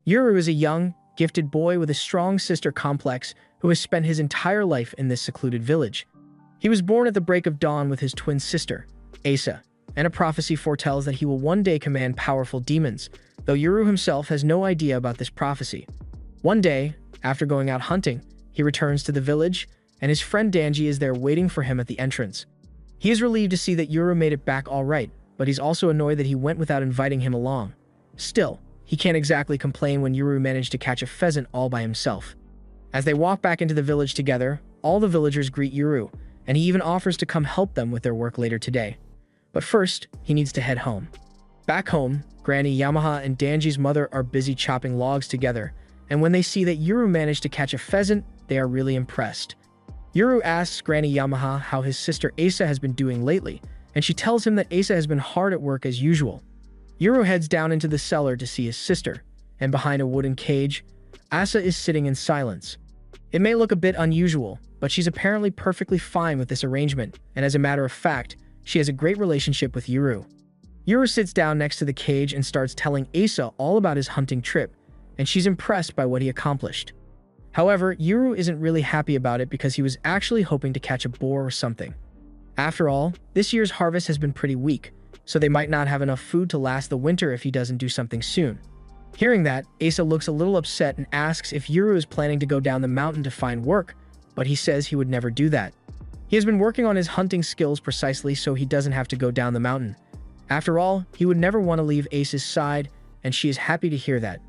Yuru is a young, gifted boy with a strong sister complex who has spent his entire life in this secluded village. He was born at the break of dawn with his twin sister, Asa, and a prophecy foretells that he will one day command powerful demons, though Yuru himself has no idea about this prophecy. One day, after going out hunting, he returns to the village, and his friend Danji is there waiting for him at the entrance. He is relieved to see that Yuru made it back all right, but he's also annoyed that he went without inviting him along. Still, he can't exactly complain when Yuru managed to catch a pheasant all by himself. As they walk back into the village together, all the villagers greet Yuru, and he even offers to come help them with their work later today. But first, he needs to head home. Back home, Granny Yamaha and Danji's mother are busy chopping logs together, and when they see that Yuru managed to catch a pheasant, they are really impressed. Yuru asks Granny Yamaha how his sister Asa has been doing lately, and she tells him that Asa has been hard at work as usual. Yuru heads down into the cellar to see his sister, and behind a wooden cage, Asa is sitting in silence. It may look a bit unusual, but she's apparently perfectly fine with this arrangement, and as a matter of fact, she has a great relationship with Yuru. Yuru sits down next to the cage and starts telling Asa all about his hunting trip, and she's impressed by what he accomplished. However, Yuru isn't really happy about it because he was actually hoping to catch a boar or something. After all, this year's harvest has been pretty weak, so they might not have enough food to last the winter if he doesn't do something soon. Hearing that, Asa looks a little upset and asks if Yuru is planning to go down the mountain to find work, but he says he would never do that. He has been working on his hunting skills precisely so he doesn't have to go down the mountain. After all, he would never want to leave Asa's side, and she is happy to hear that.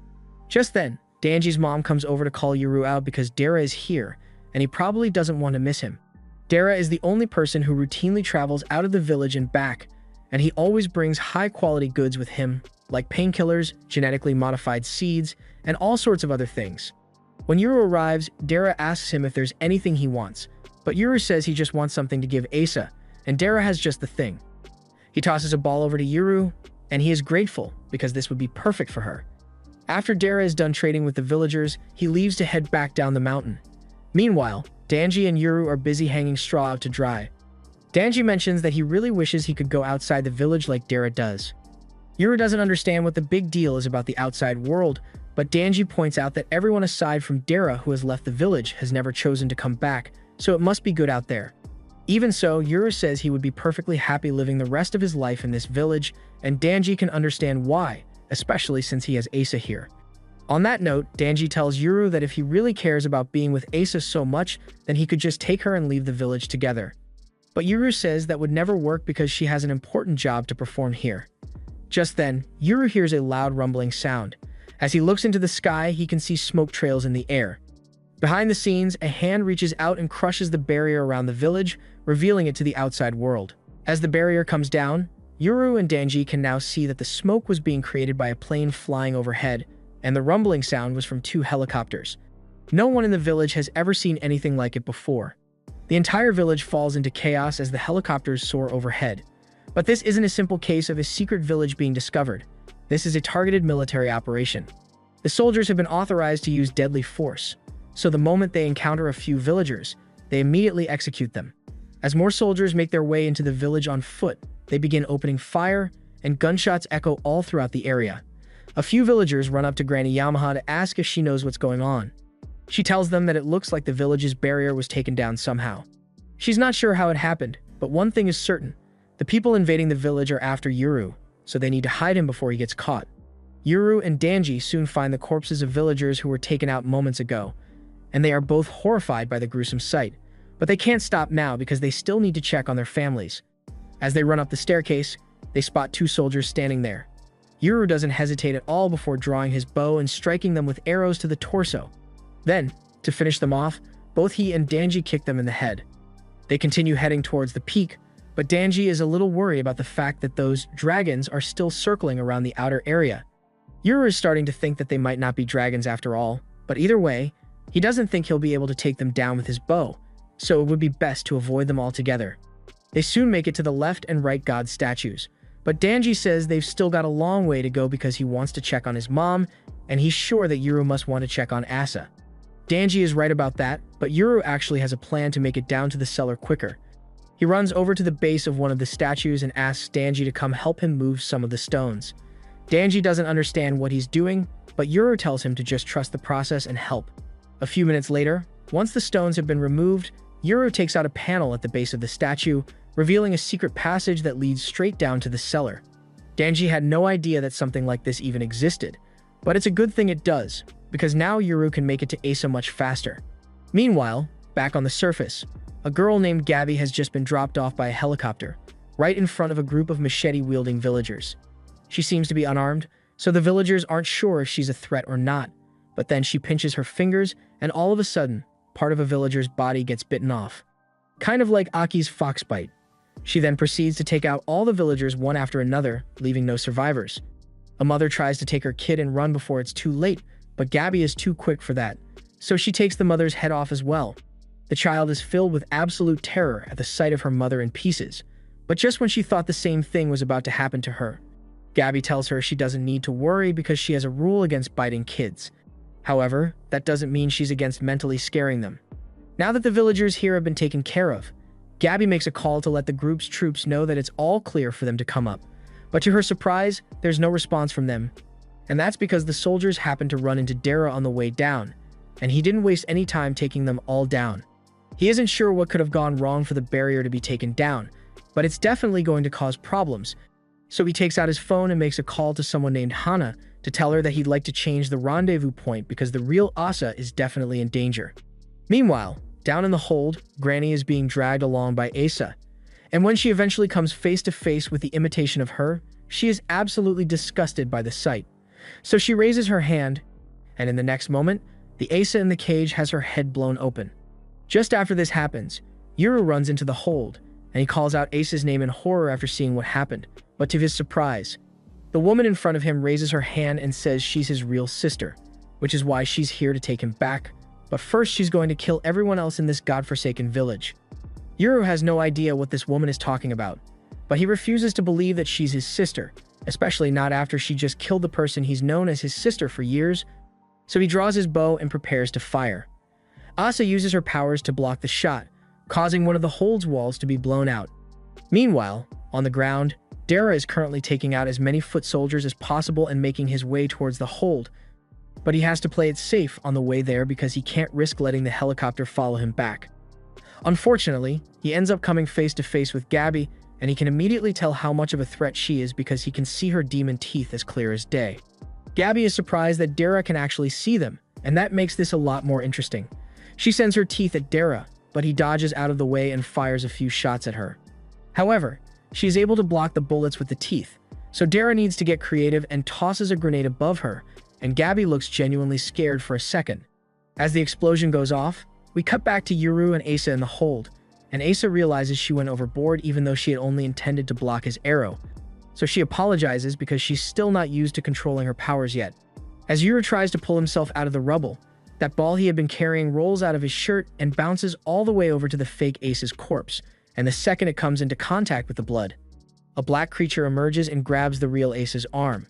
Just then, Danji's mom comes over to call Yuru out because Dara is here, and he probably doesn't want to miss him. Dara is the only person who routinely travels out of the village and back, and he always brings high-quality goods with him, like painkillers, genetically modified seeds, and all sorts of other things. When Yuru arrives, Dara asks him if there's anything he wants, but Yuru says he just wants something to give Asa, and Dara has just the thing. He tosses a ball over to Yuru, and he is grateful because this would be perfect for her. After Dara is done trading with the villagers, he leaves to head back down the mountain. Meanwhile, Danji and Yuru are busy hanging straw out to dry. Danji mentions that he really wishes he could go outside the village like Dara does. Yuru doesn't understand what the big deal is about the outside world, but Danji points out that everyone aside from Dara who has left the village has never chosen to come back, so it must be good out there. Even so, Yuru says he would be perfectly happy living the rest of his life in this village, and Danji can understand why, especially since he has Asa here. On that note, Danji tells Yuru that if he really cares about being with Asa so much, then he could just take her and leave the village together. But Yuru says that would never work because she has an important job to perform here. Just then, Yuru hears a loud rumbling sound. As he looks into the sky, he can see smoke trails in the air. Behind the scenes, a hand reaches out and crushes the barrier around the village, revealing it to the outside world. As the barrier comes down, Yuru and Danji can now see that the smoke was being created by a plane flying overhead, and the rumbling sound was from 2 helicopters. No one in the village has ever seen anything like it before. The entire village falls into chaos as the helicopters soar overhead. But this isn't a simple case of a secret village being discovered. This is a targeted military operation. The soldiers have been authorized to use deadly force, so the moment they encounter a few villagers, they immediately execute them. As more soldiers make their way into the village on foot, they begin opening fire, and gunshots echo all throughout the area. A few villagers run up to Granny Yamaha to ask if she knows what's going on. She tells them that it looks like the village's barrier was taken down somehow. She's not sure how it happened, but one thing is certain. The people invading the village are after Yuru, so they need to hide him before he gets caught. Yuru and Danji soon find the corpses of villagers who were taken out moments ago, and they are both horrified by the gruesome sight. But they can't stop now because they still need to check on their families. As they run up the staircase, they spot 2 soldiers standing there. Yuru doesn't hesitate at all before drawing his bow and striking them with arrows to the torso. Then, to finish them off, both he and Danji kick them in the head. They continue heading towards the peak, but Danji is a little worried about the fact that those dragons are still circling around the outer area. Yuru is starting to think that they might not be dragons after all, but either way, he doesn't think he'll be able to take them down with his bow, so it would be best to avoid them altogether. They soon make it to the left and right god statues, but Danji says they've still got a long way to go because he wants to check on his mom, and he's sure that Yuru must want to check on Asa. Danji is right about that, but Yuru actually has a plan to make it down to the cellar quicker. He runs over to the base of one of the statues and asks Danji to come help him move some of the stones. Danji doesn't understand what he's doing, but Yuru tells him to just trust the process and help. A few minutes later, once the stones have been removed, Yuru takes out a panel at the base of the statue, revealing a secret passage that leads straight down to the cellar. Danji had no idea that something like this even existed, but it's a good thing it does, because now Yuru can make it to Asa much faster. Meanwhile, back on the surface, a girl named Gabby has just been dropped off by a helicopter, right in front of a group of machete-wielding villagers. She seems to be unarmed, so the villagers aren't sure if she's a threat or not, but then she pinches her fingers, and all of a sudden, part of a villager's body gets bitten off. Kind of like Aki's fox bite. She then proceeds to take out all the villagers one after another, leaving no survivors. A mother tries to take her kid and run before it's too late, but Gabby is too quick for that, so she takes the mother's head off as well. The child is filled with absolute terror at the sight of her mother in pieces, but just when she thought the same thing was about to happen to her, Gabby tells her she doesn't need to worry because she has a rule against biting kids. However, that doesn't mean she's against mentally scaring them. Now that the villagers here have been taken care of, Gabby makes a call to let the group's troops know that it's all clear for them to come up. But to her surprise, there's no response from them. And that's because the soldiers happened to run into Dara on the way down, and he didn't waste any time taking them all down. He isn't sure what could have gone wrong for the barrier to be taken down, but it's definitely going to cause problems. So he takes out his phone and makes a call to someone named Hana to tell her that he'd like to change the rendezvous point because the real Asa is definitely in danger. Meanwhile, down in the hold, Granny is being dragged along by Asa, and when she eventually comes face to face with the imitation of her, she is absolutely disgusted by the sight. So she raises her hand, and in the next moment, the Asa in the cage has her head blown open. Just after this happens, Yuru runs into the hold, and he calls out Asa's name in horror after seeing what happened, but to his surprise, the woman in front of him raises her hand and says she's his real sister, which is why she's here to take him back, but first she's going to kill everyone else in this godforsaken village. Yuru has no idea what this woman is talking about, but he refuses to believe that she's his sister, especially not after she just killed the person he's known as his sister for years, so he draws his bow and prepares to fire. Asa uses her powers to block the shot, causing one of the hold's walls to be blown out. Meanwhile, on the ground, Dara is currently taking out as many foot soldiers as possible and making his way towards the hold, but he has to play it safe on the way there because he can't risk letting the helicopter follow him back. Unfortunately, he ends up coming face to face with Gabby, and he can immediately tell how much of a threat she is because he can see her demon teeth as clear as day. Gabby is surprised that Dara can actually see them, and that makes this a lot more interesting. She sends her teeth at Dara, but he dodges out of the way and fires a few shots at her. However, she is able to block the bullets with the teeth, so Dara needs to get creative and tosses a grenade above her, and Gabby looks genuinely scared for a second. As the explosion goes off, we cut back to Yuru and Asa in the hold, and Asa realizes she went overboard even though she had only intended to block his arrow, so she apologizes because she's still not used to controlling her powers yet. As Yuru tries to pull himself out of the rubble, that ball he had been carrying rolls out of his shirt and bounces all the way over to the fake Asa's corpse, and the second it comes into contact with the blood, a black creature emerges and grabs the real Asa's arm.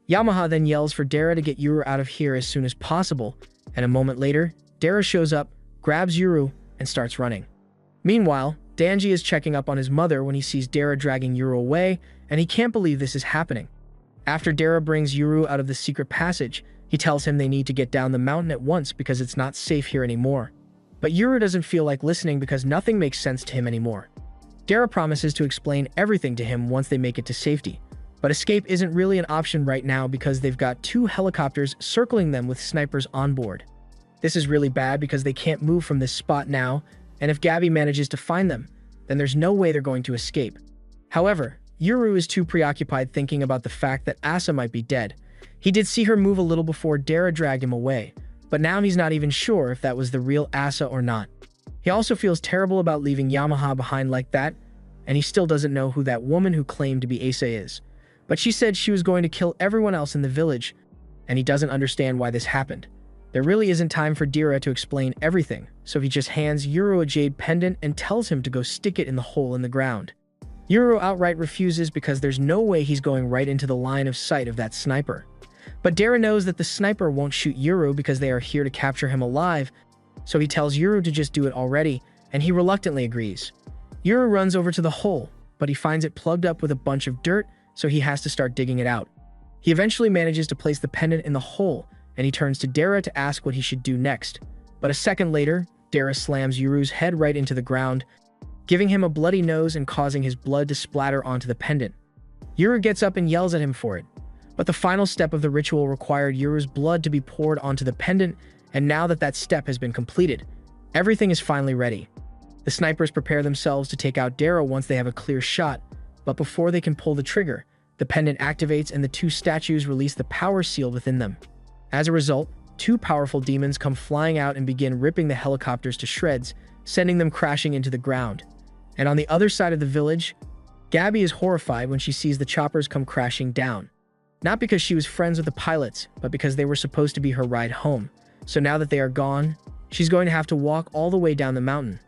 Yamaha then yells for Dara to get Yuru out of here as soon as possible, and a moment later, Dara shows up, grabs Yuru, and starts running. Meanwhile, Danji is checking up on his mother when he sees Dara dragging Yuru away, and he can't believe this is happening. After Dara brings Yuru out of the secret passage, he tells him they need to get down the mountain at once because it's not safe here anymore. But Yuru doesn't feel like listening because nothing makes sense to him anymore. Dara promises to explain everything to him once they make it to safety, but escape isn't really an option right now because they've got 2 helicopters circling them with snipers on board. This is really bad because they can't move from this spot now, and if Gabby manages to find them, then there's no way they're going to escape. However, Yuru is too preoccupied thinking about the fact that Asa might be dead. He did see her move a little before Dara dragged him away, but now he's not even sure if that was the real Asa or not. He also feels terrible about leaving Yamaha behind like that, and he still doesn't know who that woman who claimed to be Asa is. But she said she was going to kill everyone else in the village, and he doesn't understand why this happened. There really isn't time for Dara to explain everything, so he just hands Yuru a jade pendant and tells him to go stick it in the hole in the ground. Yuru outright refuses because there's no way he's going right into the line of sight of that sniper. But Dara knows that the sniper won't shoot Yuru because they are here to capture him alive, so he tells Yuru to just do it already, and he reluctantly agrees. Yuru runs over to the hole, but he finds it plugged up with a bunch of dirt, so he has to start digging it out. He eventually manages to place the pendant in the hole, and he turns to Dara to ask what he should do next. But a second later, Dara slams Yuru's head right into the ground, giving him a bloody nose and causing his blood to splatter onto the pendant. Yuru gets up and yells at him for it. But the final step of the ritual required Yuru's blood to be poured onto the pendant, and now that that step has been completed, everything is finally ready. The snipers prepare themselves to take out Dara once they have a clear shot, but before they can pull the trigger, the pendant activates and the two statues release the power seal within them. As a result, two powerful demons come flying out and begin ripping the helicopters to shreds, sending them crashing into the ground. And on the other side of the village, Gabby is horrified when she sees the choppers come crashing down. Not because she was friends with the pilots, but because they were supposed to be her ride home. So now that they are gone, she's going to have to walk all the way down the mountain.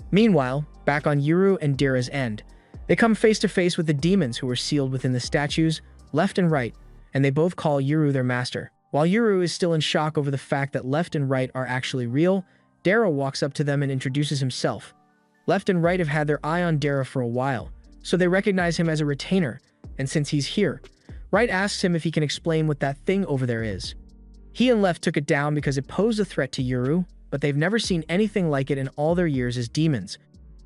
Meanwhile, back on Yuru and Dara's end, they come face to face with the demons who were sealed within the statues, left and right, and they both call Yuru their master. While Yuru is still in shock over the fact that left and right are actually real, Dara walks up to them and introduces himself. Left and right have had their eye on Dara for a while, so they recognize him as a retainer, and since he's here, Right asks him if he can explain what that thing over there is. He and Left took it down because it posed a threat to Yuru, but they've never seen anything like it in all their years as demons.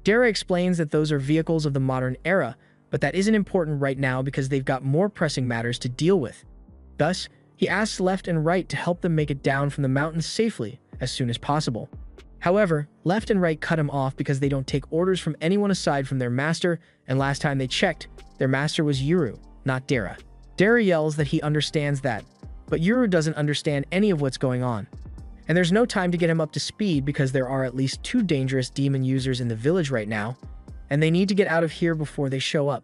Dara explains that those are vehicles of the modern era, but that isn't important right now because they've got more pressing matters to deal with. Thus, he asks Left and Right to help them make it down from the mountain safely as soon as possible. However, Left and Right cut him off because they don't take orders from anyone aside from their master, and last time they checked, their master was Yuru, not Dara. Dara yells that he understands that, but Yuru doesn't understand any of what's going on. And there's no time to get him up to speed because there are at least 2 dangerous demon users in the village right now, and they need to get out of here before they show up.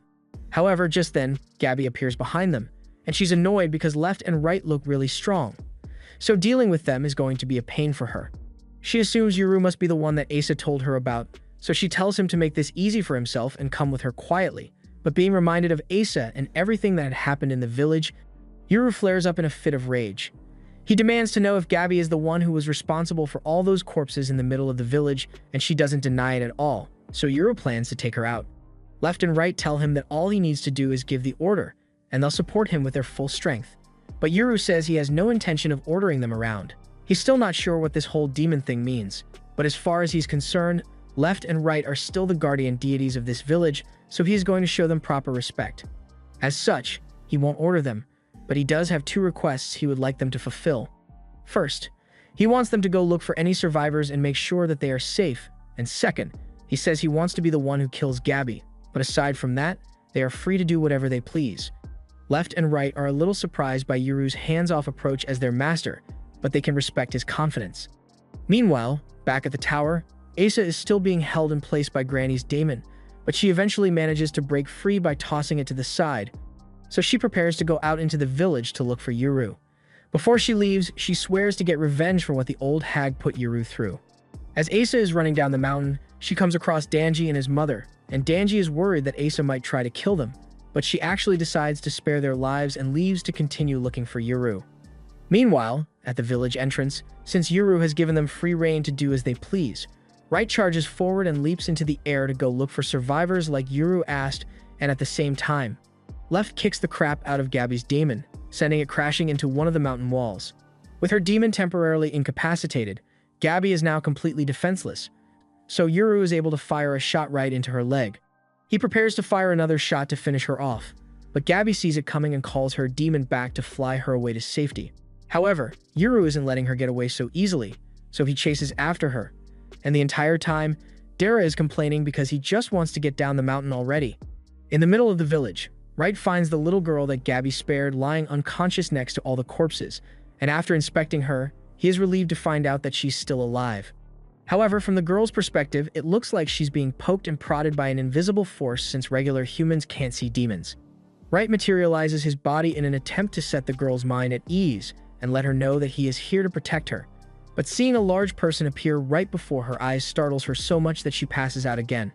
However, just then, Gabby appears behind them, and she's annoyed because Left and Right look really strong. So dealing with them is going to be a pain for her. She assumes Yuru must be the one that Asa told her about, so she tells him to make this easy for himself and come with her quietly. But being reminded of Asa and everything that had happened in the village, Yuru flares up in a fit of rage. He demands to know if Gabby is the one who was responsible for all those corpses in the middle of the village, and she doesn't deny it at all, so Yuru plans to take her out. Left and Right tell him that all he needs to do is give the order, and they'll support him with their full strength. But Yuru says he has no intention of ordering them around. He's still not sure what this whole demon thing means, but as far as he's concerned, Left and Right are still the guardian deities of this village, so he is going to show them proper respect. As such, he won't order them, but he does have 2 requests he would like them to fulfill. First, he wants them to go look for any survivors and make sure that they are safe, and second, he says he wants to be the one who kills Gabby, but aside from that, they are free to do whatever they please. Left and Right are a little surprised by Yuru's hands-off approach as their master, but they can respect his confidence. Meanwhile, back at the tower, Asa is still being held in place by Granny's daemon, but she eventually manages to break free by tossing it to the side, so she prepares to go out into the village to look for Yuru. Before she leaves, she swears to get revenge for what the old hag put Yuru through. As Asa is running down the mountain, she comes across Danji and his mother, and Danji is worried that Asa might try to kill them, but she actually decides to spare their lives and leaves to continue looking for Yuru. Meanwhile, at the village entrance, since Yuru has given them free rein to do as they please, Right charges forward and leaps into the air to go look for survivors like Yuru asked, and at the same time, Left kicks the crap out of Gabby's daemon, sending it crashing into one of the mountain walls. With her daemon temporarily incapacitated, Gabby is now completely defenseless, so Yuru is able to fire a shot right into her leg. He prepares to fire another shot to finish her off, but Gabby sees it coming and calls her daemon back to fly her away to safety. However, Yuru isn't letting her get away so easily, so he chases after her, and the entire time, Dara is complaining because he just wants to get down the mountain already. In the middle of the village, Right finds the little girl that Gabby spared lying unconscious next to all the corpses, and after inspecting her, he is relieved to find out that she's still alive. However, from the girl's perspective, it looks like she's being poked and prodded by an invisible force since regular humans can't see demons. Right materializes his body in an attempt to set the girl's mind at ease and let her know that he is here to protect her. But seeing a large person appear right before her eyes startles her so much that she passes out again.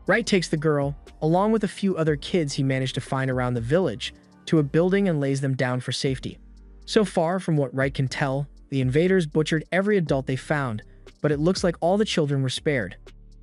Right takes the girl, along with a few other kids he managed to find around the village, to a building and lays them down for safety. So far, from what Right can tell, the invaders butchered every adult they found, but it looks like all the children were spared.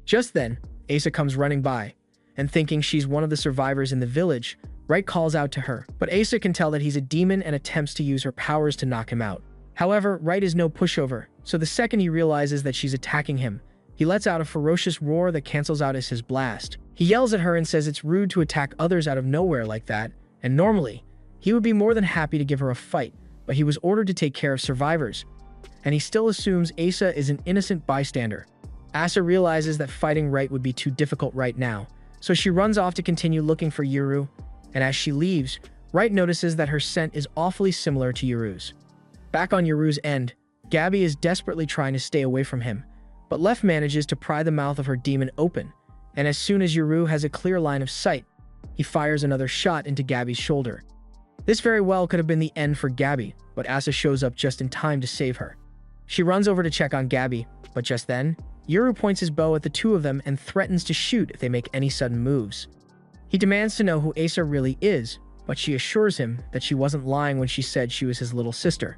Just then, Asa comes running by, and thinking she's one of the survivors in the village, Right calls out to her, but Asa can tell that he's a demon and attempts to use her powers to knock him out. However, Wright is no pushover, so the second he realizes that she's attacking him, he lets out a ferocious roar that cancels out his blast. He yells at her and says it's rude to attack others out of nowhere like that, and normally, he would be more than happy to give her a fight, but he was ordered to take care of survivors, and he still assumes Asa is an innocent bystander. Asa realizes that fighting Wright would be too difficult right now, so she runs off to continue looking for Yuru, and as she leaves, Wright notices that her scent is awfully similar to Yuru's. Back on Yuru's end, Gabby is desperately trying to stay away from him, but Left manages to pry the mouth of her demon open, and as soon as Yuru has a clear line of sight, he fires another shot into Gabby's shoulder. This very well could have been the end for Gabby, but Asa shows up just in time to save her. She runs over to check on Gabby, but just then, Yuru points his bow at the two of them and threatens to shoot if they make any sudden moves. He demands to know who Asa really is, but she assures him that she wasn't lying when she said she was his little sister.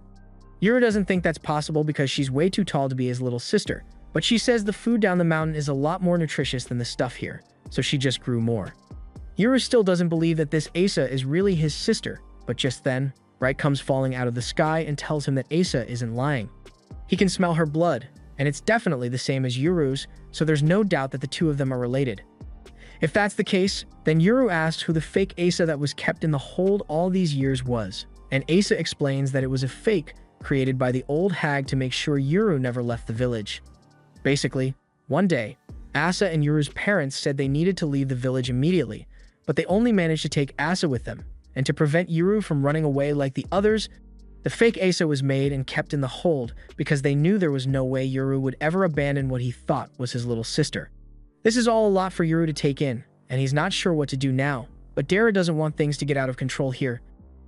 Yuru doesn't think that's possible because she's way too tall to be his little sister, but she says the food down the mountain is a lot more nutritious than the stuff here, so she just grew more. Yuru still doesn't believe that this Asa is really his sister, but just then, Wright comes falling out of the sky and tells him that Asa isn't lying. He can smell her blood, and it's definitely the same as Yuru's, so there's no doubt that the two of them are related. If that's the case, then Yuru asks who the fake Asa that was kept in the hold all these years was, and Asa explains that it was a fake created by the old hag to make sure Yuru never left the village. Basically, one day, Asa and Yuru's parents said they needed to leave the village immediately, but they only managed to take Asa with them, and to prevent Yuru from running away like the others, the fake Asa was made and kept in the hold because they knew there was no way Yuru would ever abandon what he thought was his little sister. This is all a lot for Yuru to take in, and he's not sure what to do now, but Dara doesn't want things to get out of control here.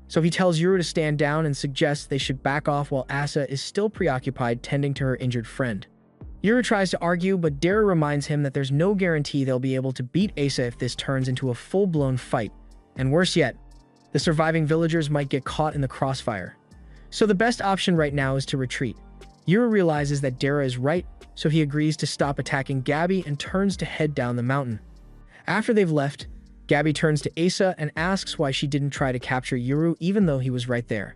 So he tells Yuru to stand down and suggests they should back off while Asa is still preoccupied tending to her injured friend. Yuru tries to argue, but Dara reminds him that there's no guarantee they'll be able to beat Asa if this turns into a full-blown fight, and worse yet, the surviving villagers might get caught in the crossfire. So the best option right now is to retreat. Yuru realizes that Dara is right, so he agrees to stop attacking Gabby and turns to head down the mountain. After they've left, Gabby turns to Asa and asks why she didn't try to capture Yuru even though he was right there.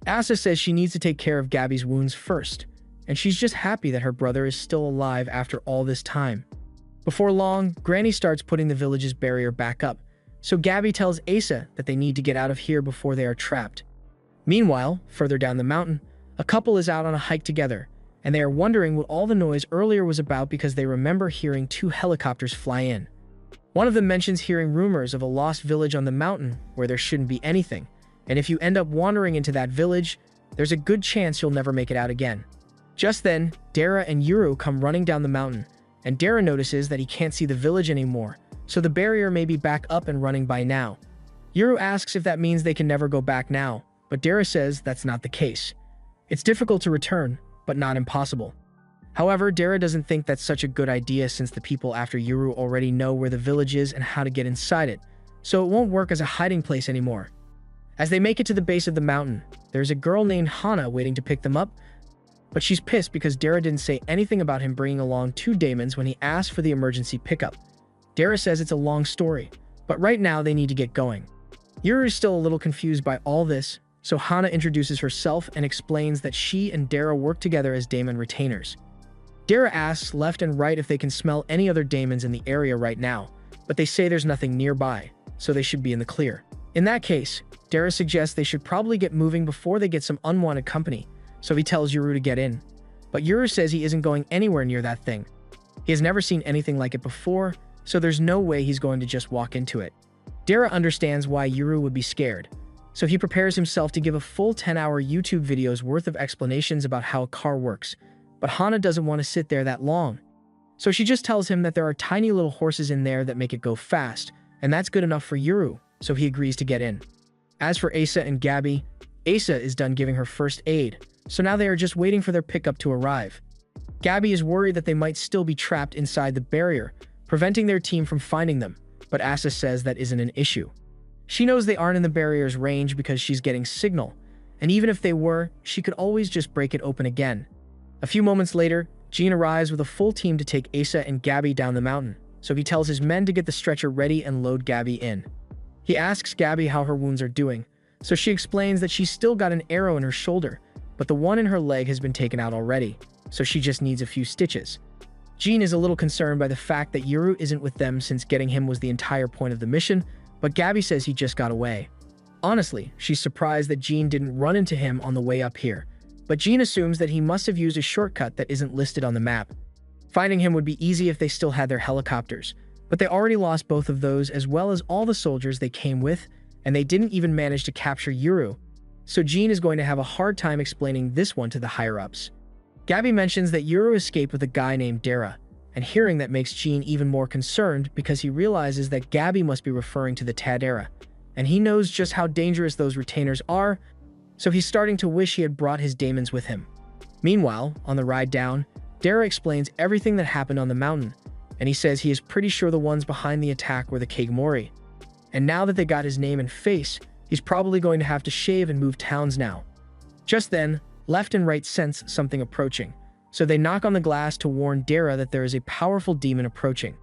Asa says she needs to take care of Gabby's wounds first, and she's just happy that her brother is still alive after all this time. Before long, Granny starts putting the village's barrier back up, so Gabby tells Asa that they need to get out of here before they are trapped. Meanwhile, further down the mountain, a couple is out on a hike together, and they are wondering what all the noise earlier was about because they remember hearing two helicopters fly in. One of them mentions hearing rumors of a lost village on the mountain where there shouldn't be anything, and if you end up wandering into that village, there's a good chance you'll never make it out again. Just then, Dara and Yuru come running down the mountain, and Dara notices that he can't see the village anymore, so the barrier may be back up and running by now. Yuru asks if that means they can never go back now, but Dara says that's not the case. It's difficult to return, but not impossible. However, Dara doesn't think that's such a good idea since the people after Yuru already know where the village is and how to get inside it, so it won't work as a hiding place anymore. As they make it to the base of the mountain, there's a girl named Hana waiting to pick them up, but she's pissed because Dara didn't say anything about him bringing along two daemons when he asked for the emergency pickup. Dara says it's a long story, but right now they need to get going. Yuru is still a little confused by all this, so Hana introduces herself and explains that she and Dara work together as daemon retainers. Dara asks left and right if they can smell any other daemons in the area right now, but they say there's nothing nearby, so they should be in the clear. In that case, Dara suggests they should probably get moving before they get some unwanted company, so he tells Yuru to get in. But Yuru says he isn't going anywhere near that thing. He has never seen anything like it before, so there's no way he's going to just walk into it. Dara understands why Yuru would be scared, so he prepares himself to give a full 10-hour YouTube video's worth of explanations about how a car works, but Hana doesn't want to sit there that long. So she just tells him that there are tiny little horses in there that make it go fast, and that's good enough for Yuru, so he agrees to get in. As for Asa and Gabby, Asa is done giving her first aid, so now they are just waiting for their pickup to arrive. Gabby is worried that they might still be trapped inside the barrier, preventing their team from finding them, but Asa says that isn't an issue. She knows they aren't in the barrier's range because she's getting signal, and even if they were, she could always just break it open again. A few moments later, Jean arrives with a full team to take Asa and Gabby down the mountain, so he tells his men to get the stretcher ready and load Gabby in. He asks Gabby how her wounds are doing, so she explains that she's still got an arrow in her shoulder, but the one in her leg has been taken out already, so she just needs a few stitches. Jean is a little concerned by the fact that Yuru isn't with them since getting him was the entire point of the mission, but Gabby says he just got away. Honestly, she's surprised that Jean didn't run into him on the way up here, but Jean assumes that he must have used a shortcut that isn't listed on the map. Finding him would be easy if they still had their helicopters, but they already lost both of those as well as all the soldiers they came with, and they didn't even manage to capture Yuru, so Jean is going to have a hard time explaining this one to the higher-ups. Gabby mentions that Yuru escaped with a guy named Dara, and hearing that makes Jean even more concerned because he realizes that Gabby must be referring to the Tadera, and he knows just how dangerous those retainers are, so he's starting to wish he had brought his daemons with him. Meanwhile, on the ride down, Dara explains everything that happened on the mountain, and he says he is pretty sure the ones behind the attack were the Kagmori. And now that they got his name and face, he's probably going to have to shave and move towns now. Just then, Left and Right sense something approaching, so they knock on the glass to warn Dara that there is a powerful demon approaching.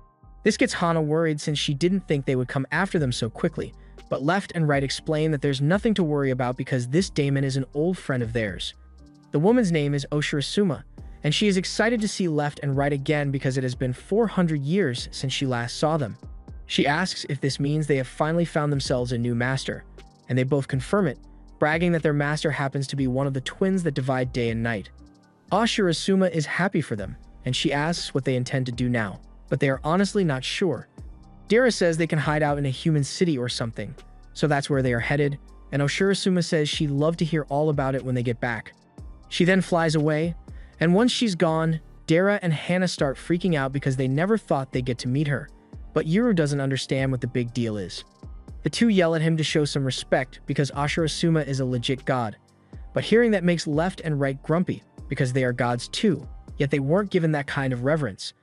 This gets Hana worried since she didn't think they would come after them so quickly, but Left and Right explain that there's nothing to worry about because this daemon is an old friend of theirs. The woman's name is Oshirasuma, and she is excited to see Left and Right again because it has been 400 years since she last saw them. She asks if this means they have finally found themselves a new master, and they both confirm it, bragging that their master happens to be one of the twins that divide day and night. Oshirasuma is happy for them, and she asks what they intend to do now, but they are honestly not sure. Dara says they can hide out in a human city or something, so that's where they are headed, and Oshirasuma says she'd love to hear all about it when they get back. She then flies away, and once she's gone, Dara and Hana start freaking out because they never thought they'd get to meet her, but Yuru doesn't understand what the big deal is. The two yell at him to show some respect because Oshirasuma is a legit god, but hearing that makes Left and Right grumpy because they are gods too, yet they weren't given that kind of reverence.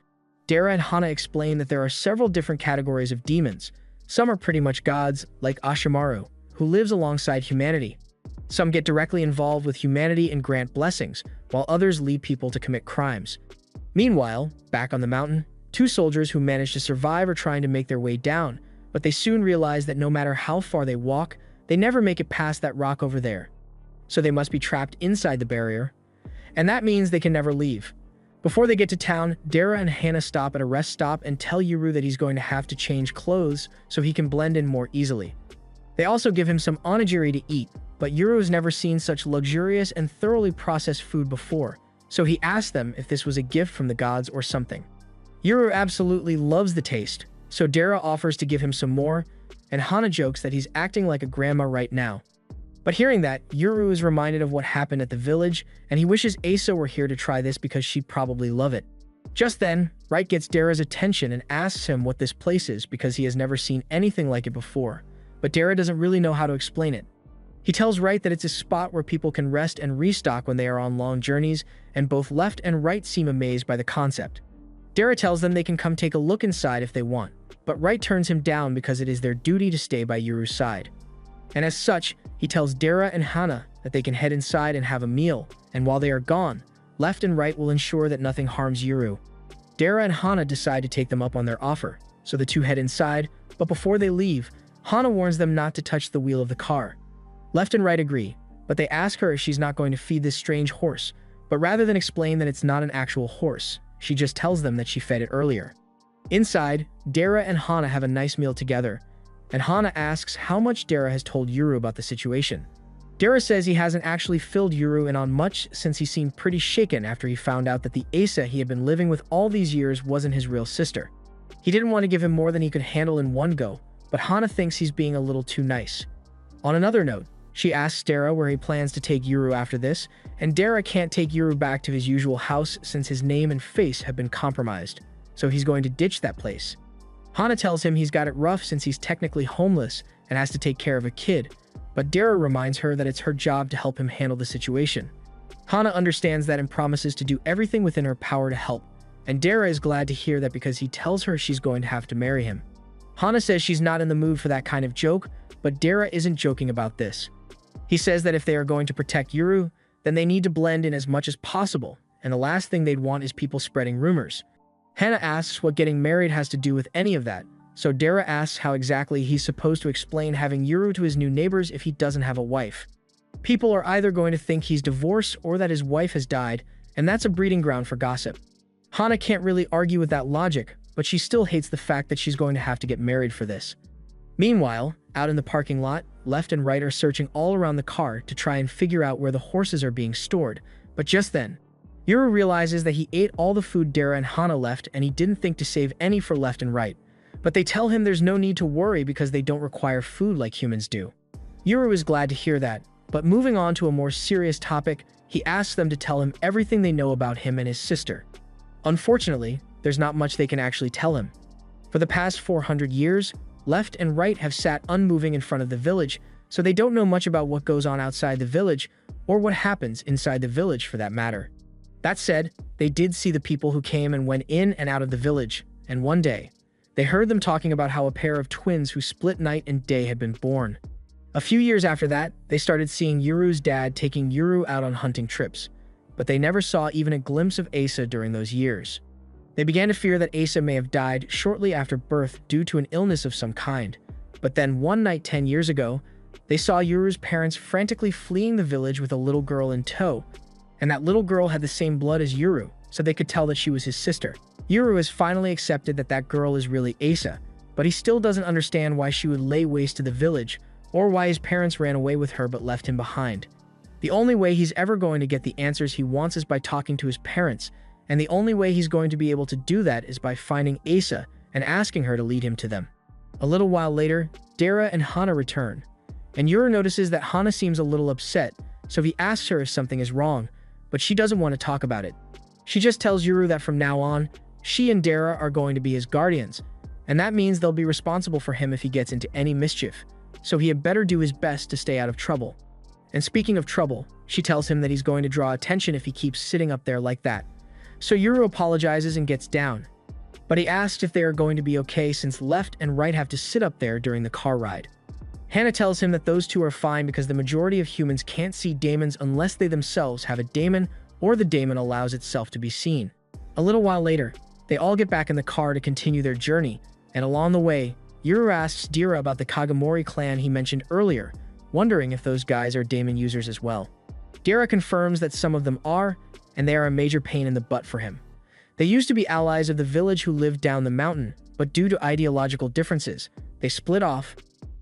Dara and Hana explain that there are several different categories of demons. Some are pretty much gods, like Ashimaru, who lives alongside humanity. Some get directly involved with humanity and grant blessings, while others lead people to commit crimes. Meanwhile, back on the mountain, two soldiers who manage to survive are trying to make their way down, but they soon realize that no matter how far they walk, they never make it past that rock over there. So they must be trapped inside the barrier, and that means they can never leave. Before they get to town, Dara and Hana stop at a rest stop and tell Yuru that he's going to have to change clothes so he can blend in more easily. They also give him some onigiri to eat, but Yuru has never seen such luxurious and thoroughly processed food before, so he asks them if this was a gift from the gods or something. Yuru absolutely loves the taste, so Dara offers to give him some more, and Hana jokes that he's acting like a grandma right now. But hearing that, Yuru is reminded of what happened at the village, and he wishes Asa were here to try this because she'd probably love it. Just then, Right gets Dara's attention and asks him what this place is because he has never seen anything like it before, but Dara doesn't really know how to explain it. He tells Right that it's a spot where people can rest and restock when they are on long journeys, and both Left and Right seem amazed by the concept. Dara tells them they can come take a look inside if they want, but Right turns him down because it is their duty to stay by Yuru's side. And as such, he tells Dara and Hana that they can head inside and have a meal, and while they are gone, Left and Right will ensure that nothing harms Yuru. Dara and Hana decide to take them up on their offer, so the two head inside, but before they leave, Hana warns them not to touch the wheel of the car. Left and Right agree, but they ask her if she's not going to feed this strange horse, but rather than explain that it's not an actual horse, she just tells them that she fed it earlier. Inside, Dara and Hana have a nice meal together, and Hana asks how much Dara has told Yuru about the situation. Dara says he hasn't actually filled Yuru in on much since he seemed pretty shaken after he found out that the Asa he had been living with all these years wasn't his real sister. He didn't want to give him more than he could handle in one go, but Hana thinks he's being a little too nice. On another note, she asks Dara where he plans to take Yuru after this, and Dara can't take Yuru back to his usual house since his name and face have been compromised, so he's going to ditch that place. Hana tells him he's got it rough since he's technically homeless and has to take care of a kid, but Dara reminds her that it's her job to help him handle the situation. Hana understands that and promises to do everything within her power to help, and Dara is glad to hear that because he tells her she's going to have to marry him. Hana says she's not in the mood for that kind of joke, but Dara isn't joking about this. He says that if they are going to protect Yuru, then they need to blend in as much as possible, and the last thing they'd want is people spreading rumors. Hana asks what getting married has to do with any of that, so Dara asks how exactly he's supposed to explain having Yuru to his new neighbors if he doesn't have a wife. People are either going to think he's divorced or that his wife has died, and that's a breeding ground for gossip. Hana can't really argue with that logic, but she still hates the fact that she's going to have to get married for this. Meanwhile, out in the parking lot, Left and Right are searching all around the car to try and figure out where the horses are being stored, but just then, Yuru realizes that he ate all the food Dara and Hana left and he didn't think to save any for Left and Right. But they tell him there's no need to worry because they don't require food like humans do. Yuru is glad to hear that, but moving on to a more serious topic, he asks them to tell him everything they know about him and his sister. Unfortunately, there's not much they can actually tell him. For the past 400 years, Left and Right have sat unmoving in front of the village, so they don't know much about what goes on outside the village, or what happens inside the village for that matter. That said, they did see the people who came and went in and out of the village, and one day, they heard them talking about how a pair of twins who split night and day had been born. A few years after that, they started seeing Yuru's dad taking Yuru out on hunting trips, but they never saw even a glimpse of Asa during those years. They began to fear that Asa may have died shortly after birth due to an illness of some kind, but then one night 10 years ago, they saw Yuru's parents frantically fleeing the village with a little girl in tow, and that little girl had the same blood as Yuru, so they could tell that she was his sister. Yuru has finally accepted that that girl is really Asa, but he still doesn't understand why she would lay waste to the village, or why his parents ran away with her but left him behind. The only way he's ever going to get the answers he wants is by talking to his parents, and the only way he's going to be able to do that is by finding Asa and asking her to lead him to them. A little while later, Dara and Hana return, and Yuru notices that Hana seems a little upset, so he asks her if something is wrong, but she doesn't want to talk about it. She just tells Yuru that from now on, she and Dara are going to be his guardians, and that means they'll be responsible for him if he gets into any mischief, so he had better do his best to stay out of trouble. And speaking of trouble, she tells him that he's going to draw attention if he keeps sitting up there like that. So Yuru apologizes and gets down, but he asks if they are going to be okay since Left and Right have to sit up there during the car ride. Hana tells him that those two are fine because the majority of humans can't see daemons unless they themselves have a daemon or the daemon allows itself to be seen. A little while later, they all get back in the car to continue their journey, and along the way, Yuru asks Dira about the Kagomori clan he mentioned earlier, wondering if those guys are daemon users as well. Dira confirms that some of them are, and they are a major pain in the butt for him. They used to be allies of the village who lived down the mountain, but due to ideological differences, they split off,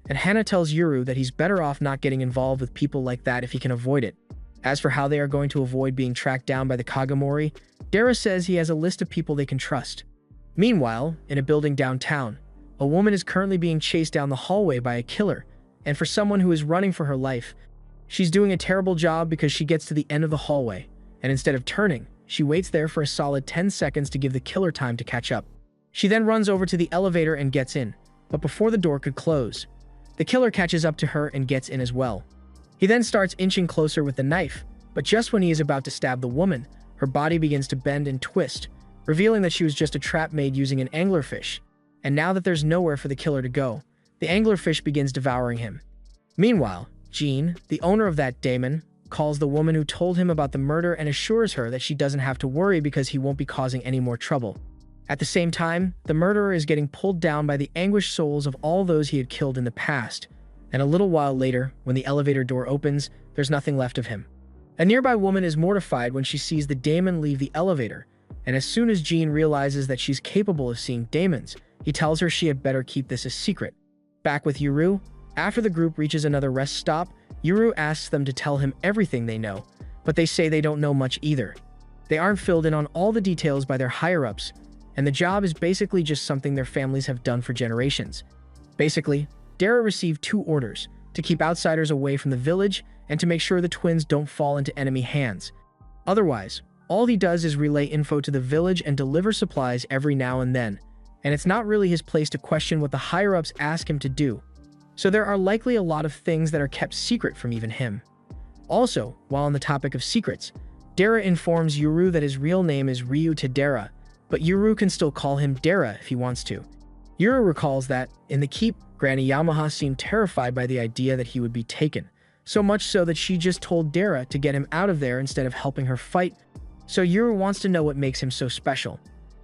and Hana tells Yuru that he's better off not getting involved with people like that if he can avoid it. As for how they are going to avoid being tracked down by the Kagomori, Dara says he has a list of people they can trust. Meanwhile, in a building downtown, a woman is currently being chased down the hallway by a killer, and for someone who is running for her life, she's doing a terrible job because she gets to the end of the hallway, and instead of turning, she waits there for a solid 10 seconds to give the killer time to catch up. She then runs over to the elevator and gets in, but before the door could close, the killer catches up to her and gets in as well. He then starts inching closer with the knife, but just when he is about to stab the woman, her body begins to bend and twist, revealing that she was just a trap made using an anglerfish. And now that there's nowhere for the killer to go, the anglerfish begins devouring him. Meanwhile, Jean, the owner of that daemon, calls the woman who told him about the murder and assures her that she doesn't have to worry because he won't be causing any more trouble. At the same time, the murderer is getting pulled down by the anguished souls of all those he had killed in the past, and a little while later, when the elevator door opens, there's nothing left of him. A nearby woman is mortified when she sees the daemon leave the elevator, and as soon as Jean realizes that she's capable of seeing daemons, he tells her she had better keep this a secret. Back with Yuru, after the group reaches another rest stop, Yuru asks them to tell him everything they know, but they say they don't know much either. They aren't filled in on all the details by their higher-ups, and the job is basically just something their families have done for generations. Basically, Dara received 2 orders, to keep outsiders away from the village and to make sure the twins don't fall into enemy hands. Otherwise, all he does is relay info to the village and deliver supplies every now and then, and it's not really his place to question what the higher-ups ask him to do. So there are likely a lot of things that are kept secret from even him. Also, while on the topic of secrets, Dara informs Yuru that his real name is Ryu Tadera, but Yuru can still call him Dara if he wants to. Yuru recalls that, in the keep, Granny Yamaha seemed terrified by the idea that he would be taken, so much so that she just told Dara to get him out of there instead of helping her fight, so Yuru wants to know what makes him so special.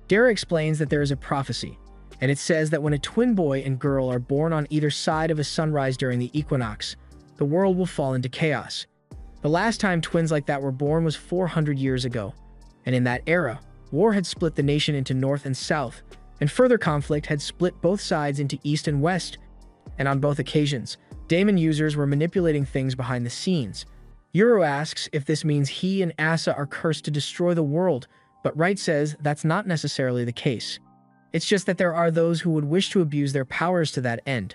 Dara explains that there is a prophecy, and it says that when a twin boy and girl are born on either side of a sunrise during the equinox, the world will fall into chaos, The last time twins like that were born was 400 years ago, and in that era, war had split the nation into North and South, and further conflict had split both sides into East and West, and on both occasions, Daemon users were manipulating things behind the scenes. Yuru asks if this means he and Asa are cursed to destroy the world, but Wright says that's not necessarily the case. It's just that there are those who would wish to abuse their powers to that end.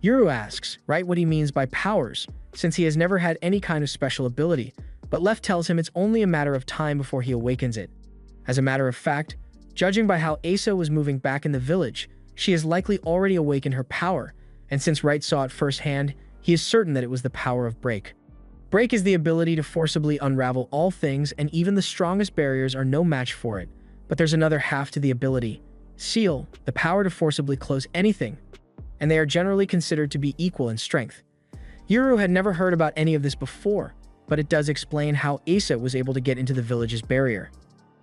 Yuru asks Wright what he means by powers, since he has never had any kind of special ability, but Left tells him it's only a matter of time before he awakens it. As a matter of fact, judging by how Asa was moving back in the village, she has likely already awakened her power, and since Wright saw it firsthand, he is certain that it was the power of Break. Break is the ability to forcibly unravel all things, and even the strongest barriers are no match for it. But there's another half to the ability. Seal, the power to forcibly close anything, and they are generally considered to be equal in strength. Yuru had never heard about any of this before, but it does explain how Asa was able to get into the village's barrier.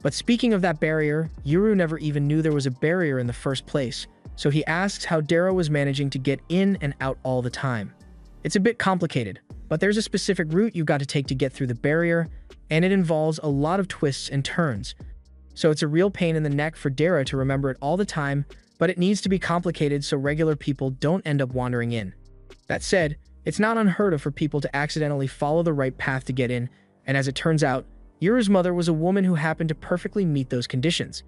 But speaking of that barrier, Yuru never even knew there was a barrier in the first place, so he asks how Dara was managing to get in and out all the time. It's a bit complicated, but there's a specific route you've got to take to get through the barrier, and it involves a lot of twists and turns. So it's a real pain in the neck for Dara to remember it all the time, but it needs to be complicated so regular people don't end up wandering in. That said, it's not unheard of for people to accidentally follow the right path to get in, and as it turns out, Yuru's mother was a woman who happened to perfectly meet those conditions.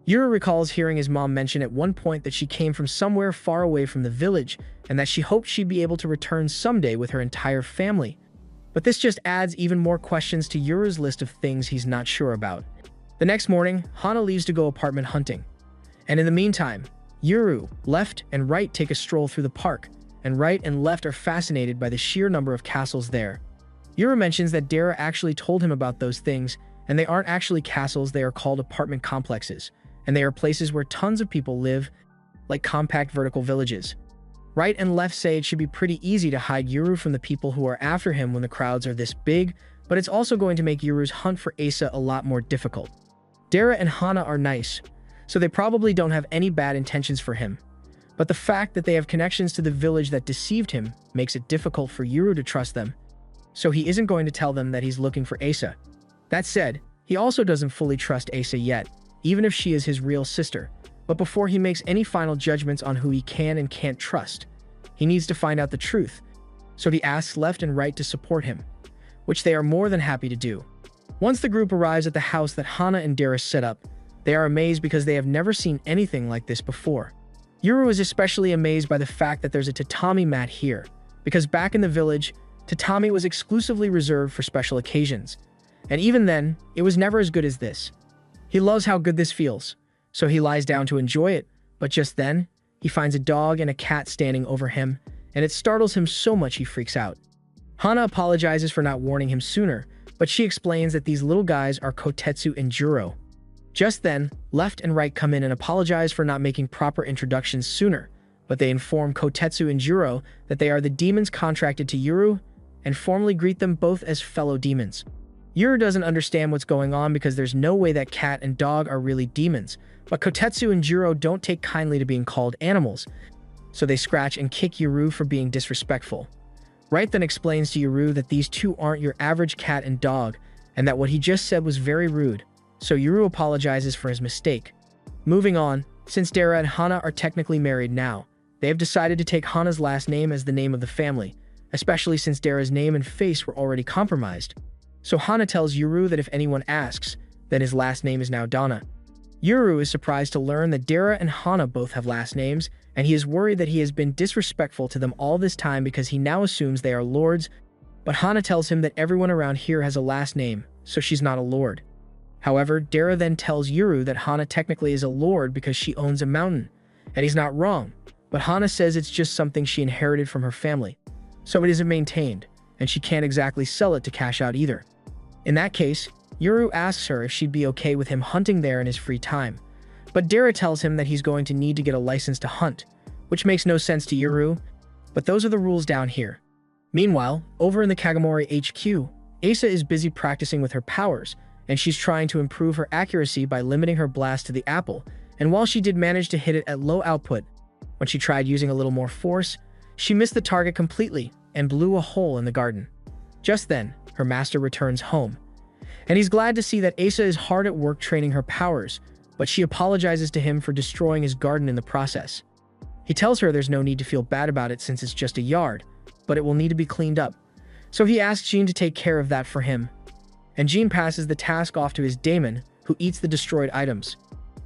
Yuru recalls hearing his mom mention at one point that she came from somewhere far away from the village, and that she hoped she'd be able to return someday with her entire family. But this just adds even more questions to Yuru's list of things he's not sure about. The next morning, Hana leaves to go apartment hunting. And in the meantime, Yuru, Left, and Wright take a stroll through the park, and Wright and Left are fascinated by the sheer number of castles there. Yuru mentions that Dara actually told him about those things, and they aren't actually castles, they are called apartment complexes, and they are places where tons of people live, like compact vertical villages. Wright and Left say it should be pretty easy to hide Yuru from the people who are after him when the crowds are this big, but it's also going to make Yuru's hunt for Asa a lot more difficult. Dara and Hana are nice, so they probably don't have any bad intentions for him. But the fact that they have connections to the village that deceived him makes it difficult for Yuru to trust them, so he isn't going to tell them that he's looking for Asa. That said, he also doesn't fully trust Asa yet, even if she is his real sister. But before he makes any final judgments on who he can and can't trust, he needs to find out the truth. So he asks Left and Right to support him, which they are more than happy to do. Once the group arrives at the house that Hana and Dara set up, they are amazed because they have never seen anything like this before. Yuru is especially amazed by the fact that there's a tatami mat here, because back in the village, tatami was exclusively reserved for special occasions. And even then, it was never as good as this. He loves how good this feels, so he lies down to enjoy it, but just then, he finds a dog and a cat standing over him, and it startles him so much he freaks out. Hana apologizes for not warning him sooner, but she explains that these little guys are Kotetsu and Juro. Just then, Left and Right come in and apologize for not making proper introductions sooner, but they inform Kotetsu and Juro that they are the demons contracted to Yuru, and formally greet them both as fellow demons. Yuru doesn't understand what's going on because there's no way that cat and dog are really demons, but Kotetsu and Juro don't take kindly to being called animals, so they scratch and kick Yuru for being disrespectful. Right then explains to Yuru that these two aren't your average cat and dog, and that what he just said was very rude, so Yuru apologizes for his mistake. Moving on, since Dara and Hana are technically married now, they have decided to take Hana's last name as the name of the family, especially since Dara's name and face were already compromised. So Hana tells Yuru that if anyone asks, then his last name is now Dana. Yuru is surprised to learn that Dara and Hana both have last names, and he is worried that he has been disrespectful to them all this time because he now assumes they are lords, but Hana tells him that everyone around here has a last name, so she's not a lord. However, Dara then tells Yuru that Hana technically is a lord because she owns a mountain, and he's not wrong, but Hana says it's just something she inherited from her family, so it isn't maintained, and she can't exactly sell it to cash out either. In that case, Yuru asks her if she'd be okay with him hunting there in his free time, but Dara tells him that he's going to need to get a license to hunt, which makes no sense to Yuru, but those are the rules down here. Meanwhile, over in the Kagomori HQ, Asa is busy practicing with her powers, and she's trying to improve her accuracy by limiting her blast to the apple, and while she did manage to hit it at low output, when she tried using a little more force, she missed the target completely and blew a hole in the garden. Just then, her master returns home. And he's glad to see that Asa is hard at work training her powers, but she apologizes to him for destroying his garden in the process. He tells her there's no need to feel bad about it since it's just a yard, but it will need to be cleaned up. So he asks Jean to take care of that for him. And Jean passes the task off to his daemon, who eats the destroyed items.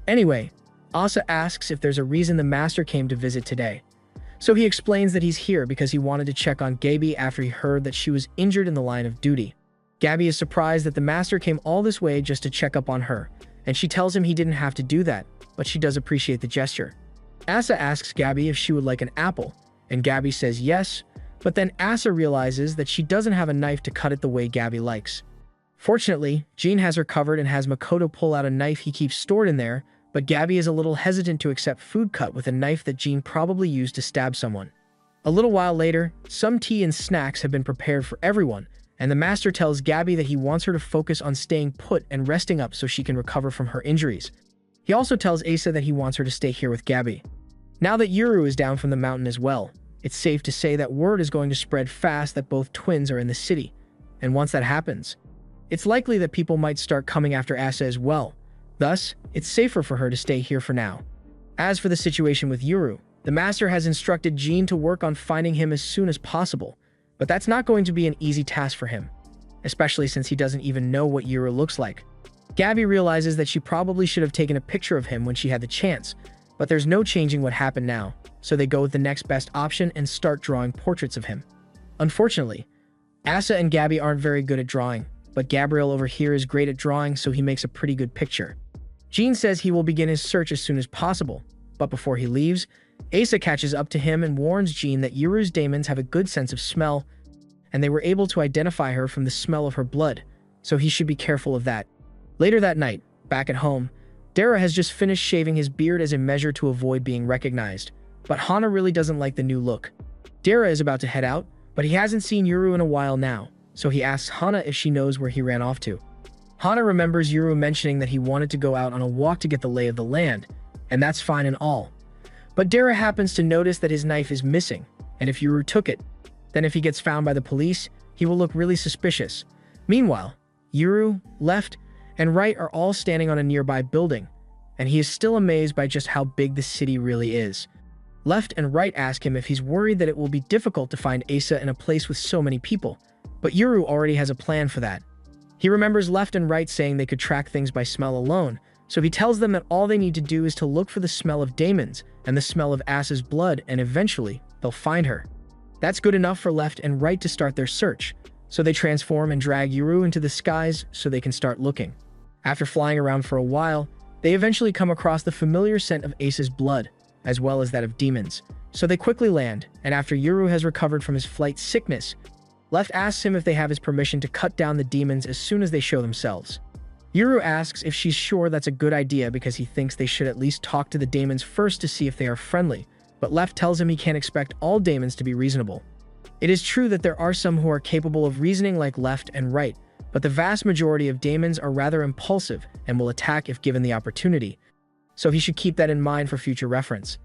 Anyway, Asa asks if there's a reason the master came to visit today. So he explains that he's here because he wanted to check on Gabi after he heard that she was injured in the line of duty. Gabi is surprised that the master came all this way just to check up on her, and she tells him he didn't have to do that, but she does appreciate the gesture. Asa asks Gabi if she would like an apple, and Gabi says yes, but then Asa realizes that she doesn't have a knife to cut it the way Gabi likes. Fortunately, Jean has her covered and has Makoto pull out a knife he keeps stored in there, but Gabi is a little hesitant to accept food cut with a knife that Jean probably used to stab someone. A little while later, some tea and snacks have been prepared for everyone, and the master tells Gabi that he wants her to focus on staying put and resting up so she can recover from her injuries. He also tells Asa that he wants her to stay here with Gabi. Now that Yuru is down from the mountain as well, it's safe to say that word is going to spread fast that both twins are in the city, and once that happens, it's likely that people might start coming after Asa as well. Thus, it's safer for her to stay here for now. As for the situation with Yuru, the master has instructed Jean to work on finding him as soon as possible, but that's not going to be an easy task for him, especially since he doesn't even know what Yuru looks like. Gabi realizes that she probably should have taken a picture of him when she had the chance, but there's no changing what happened now, so they go with the next best option and start drawing portraits of him. Unfortunately, Asa and Gabi aren't very good at drawing, but Gabriel over here is great at drawing, so he makes a pretty good picture. Jean says he will begin his search as soon as possible, but before he leaves, Asa catches up to him and warns Jean that Yuru's daemons have a good sense of smell, and they were able to identify her from the smell of her blood, so he should be careful of that. Later that night, back at home, Dara has just finished shaving his beard as a measure to avoid being recognized, but Hana really doesn't like the new look. Dara is about to head out, but he hasn't seen Yuru in a while now, so he asks Hana if she knows where he ran off to. Hana remembers Yuru mentioning that he wanted to go out on a walk to get the lay of the land, and that's fine and all. But Dara happens to notice that his knife is missing, and if Yuru took it, then if he gets found by the police, he will look really suspicious. Meanwhile, Yuru, Left, and Right are all standing on a nearby building, and he is still amazed by just how big the city really is. Left and Right ask him if he's worried that it will be difficult to find Asa in a place with so many people, but Yuru already has a plan for that. He remembers Left and Right saying they could track things by smell alone, so he tells them that all they need to do is to look for the smell of daemons and the smell of Asa's blood, and eventually, they'll find her. That's good enough for Left and Right to start their search, so they transform and drag Yuru into the skies so they can start looking. After flying around for a while, they eventually come across the familiar scent of Asa's blood, as well as that of demons, so they quickly land, and after Yuru has recovered from his flight sickness, Left asks him if they have his permission to cut down the demons as soon as they show themselves. Yuru asks if she's sure that's a good idea because he thinks they should at least talk to the daemons first to see if they are friendly, but Left tells him he can't expect all daemons to be reasonable. It is true that there are some who are capable of reasoning like Left and Right, but the vast majority of daemons are rather impulsive and will attack if given the opportunity, so he should keep that in mind for future reference.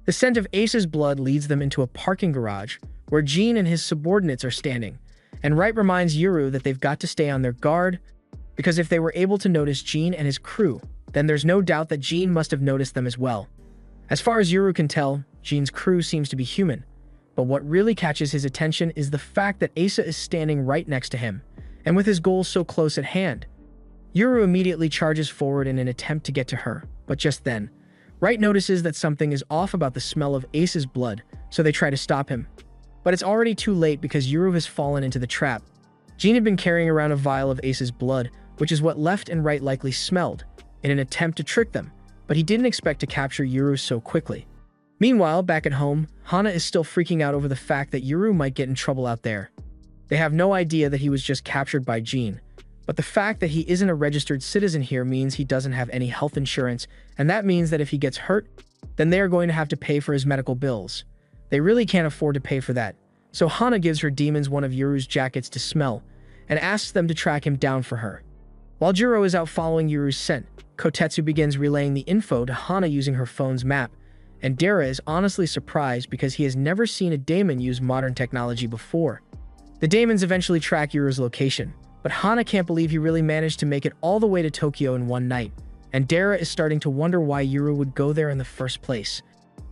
The scent of Asa's blood leads them into a parking garage, where Jean and his subordinates are standing, and Right reminds Yuru that they've got to stay on their guard, because if they were able to notice Jean and his crew, then there's no doubt that Jean must have noticed them as well. As far as Yuru can tell, Jean's crew seems to be human, but what really catches his attention is the fact that Asa is standing right next to him, and with his goal so close at hand. Yuru immediately charges forward in an attempt to get to her, but just then, Right notices that something is off about the smell of Asa's blood, so they try to stop him. But it's already too late because Yuru has fallen into the trap. Jean had been carrying around a vial of Asa's blood, which is what Left and Right likely smelled, in an attempt to trick them, but he didn't expect to capture Yuru so quickly. Meanwhile, back at home, Hana is still freaking out over the fact that Yuru might get in trouble out there. They have no idea that he was just captured by Jean, but the fact that he isn't a registered citizen here means he doesn't have any health insurance, and that means that if he gets hurt, then they are going to have to pay for his medical bills. They really can't afford to pay for that, so Hana gives her demons one of Yuru's jackets to smell, and asks them to track him down for her. While Juro is out following Yuru's scent, Kotetsu begins relaying the info to Hana using her phone's map, and Dara is honestly surprised because he has never seen a daemon use modern technology before. The daemons eventually track Yuru's location, but Hana can't believe he really managed to make it all the way to Tokyo in one night, and Dara is starting to wonder why Yuru would go there in the first place.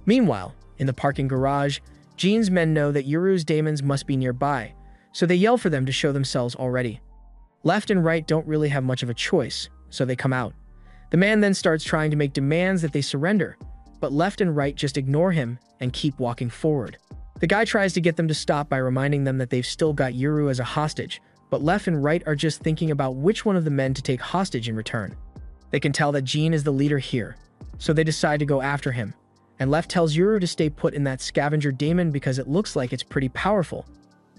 Meanwhile, in the parking garage, Jean's men know that Yuru's daemons must be nearby, so they yell for them to show themselves already. Left and right don't really have much of a choice, so they come out. The man then starts trying to make demands that they surrender, but left and right just ignore him and keep walking forward. The guy tries to get them to stop by reminding them that they've still got Yuru as a hostage, but left and right are just thinking about which one of the men to take hostage in return. They can tell that Jean is the leader here, so they decide to go after him, and left tells Yuru to stay put in that scavenger daemon because it looks like it's pretty powerful,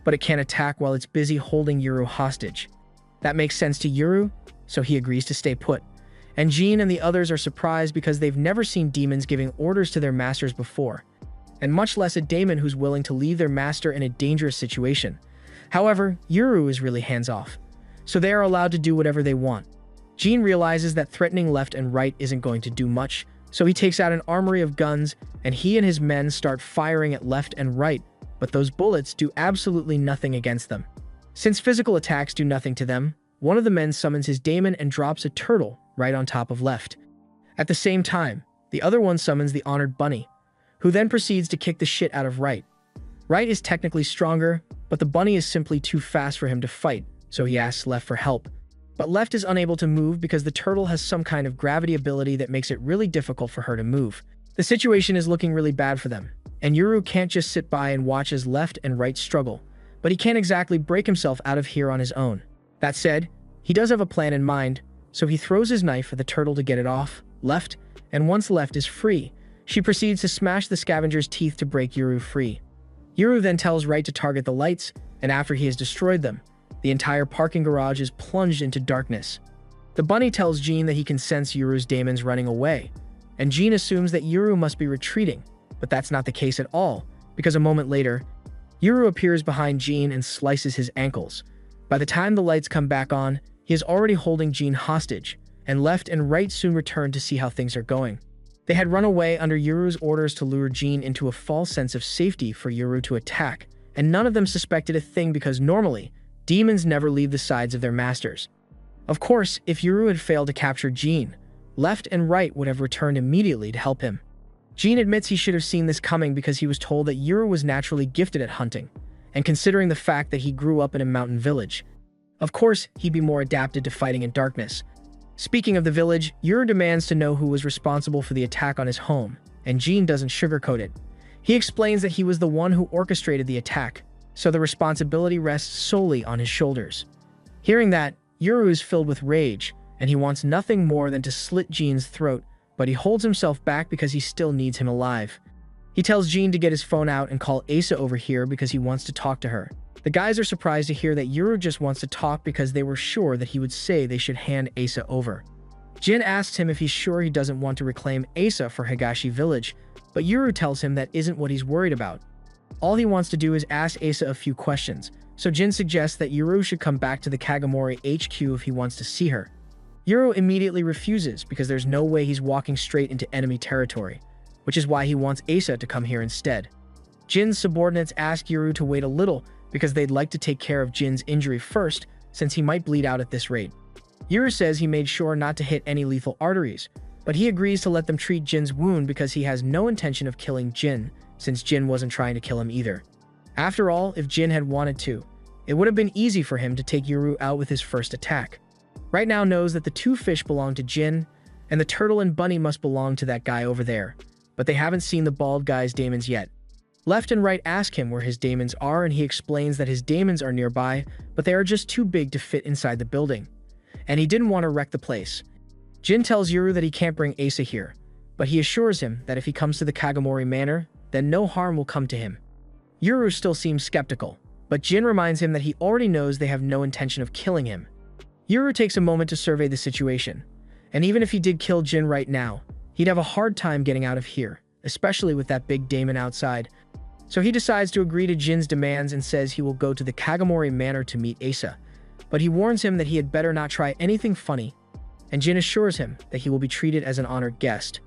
but it can't attack while it's busy holding Yuru hostage. That makes sense to Yuru, so he agrees to stay put. And Jean and the others are surprised because they've never seen demons giving orders to their masters before, and much less a daemon who's willing to leave their master in a dangerous situation. However, Yuru is really hands-off, so they are allowed to do whatever they want. Jean realizes that threatening left and right isn't going to do much, so he takes out an armory of guns, and he and his men start firing at left and right, but those bullets do absolutely nothing against them. Since physical attacks do nothing to them, one of the men summons his daemon and drops a turtle right on top of left. At the same time, the other one summons the honored bunny, who then proceeds to kick the shit out of right. Right is technically stronger, but the bunny is simply too fast for him to fight, so he asks left for help. But left is unable to move because the turtle has some kind of gravity ability that makes it really difficult for her to move. The situation is looking really bad for them, and Yuru can't just sit by and watch as left and right struggle, but he can't exactly break himself out of here on his own. That said, he does have a plan in mind, so he throws his knife at the turtle to get it off, left, and once left is free, she proceeds to smash the scavenger's teeth to break Yuru free. Yuru then tells right to target the lights, and after he has destroyed them, the entire parking garage is plunged into darkness. The bunny tells Jean that he can sense Yuru's daemons running away, and Jean assumes that Yuru must be retreating, but that's not the case at all, because a moment later, Yuru appears behind Jean and slices his ankles. By the time the lights come back on, he is already holding Jean hostage, and left and right soon return to see how things are going. They had run away under Yuru's orders to lure Jean into a false sense of safety for Yuru to attack, and none of them suspected a thing because normally, demons never leave the sides of their masters. Of course, if Yuru had failed to capture Jean, left and right would have returned immediately to help him. Jean admits he should have seen this coming because he was told that Yuru was naturally gifted at hunting, and considering the fact that he grew up in a mountain village, of course, he'd be more adapted to fighting in darkness. Speaking of the village, Yuru demands to know who was responsible for the attack on his home, and Jean doesn't sugarcoat it. He explains that he was the one who orchestrated the attack, so the responsibility rests solely on his shoulders. Hearing that, Yuru is filled with rage, and he wants nothing more than to slit Jean's throat, but he holds himself back because he still needs him alive. He tells Jean to get his phone out and call Asa over here because he wants to talk to her. The guys are surprised to hear that Yuru just wants to talk because they were sure that he would say they should hand Asa over. Jin asks him if he's sure he doesn't want to reclaim Asa for Higashi village, but Yuru tells him that isn't what he's worried about. All he wants to do is ask Asa a few questions, so Jin suggests that Yuru should come back to the Kagamori HQ if he wants to see her. Yuru immediately refuses because there's no way he's walking straight into enemy territory, which is why he wants Asa to come here instead. Jin's subordinates ask Yuru to wait a little because they'd like to take care of Jin's injury first, since he might bleed out at this rate. Yuru says he made sure not to hit any lethal arteries, but he agrees to let them treat Jin's wound because he has no intention of killing Jin, since Jin wasn't trying to kill him either. After all, if Jin had wanted to, it would have been easy for him to take Yuru out with his first attack. Right now knows that the two fish belong to Jin, and the turtle and bunny must belong to that guy over there, but they haven't seen the bald guy's daemons yet. Left and right ask him where his daemons are, and he explains that his daemons are nearby, but they are just too big to fit inside the building, and he didn't want to wreck the place. Jin tells Yuru that he can't bring Asa here, but he assures him that if he comes to the Kagamori Manor, then no harm will come to him. Yuru still seems skeptical, but Jin reminds him that he already knows they have no intention of killing him. Yuru takes a moment to survey the situation, and even if he did kill Jin right now, he'd have a hard time getting out of here, especially with that big daemon outside. So he decides to agree to Jin's demands and says he will go to the Kagamori Manor to meet Asa, but he warns him that he had better not try anything funny, and Jin assures him that he will be treated as an honored guest.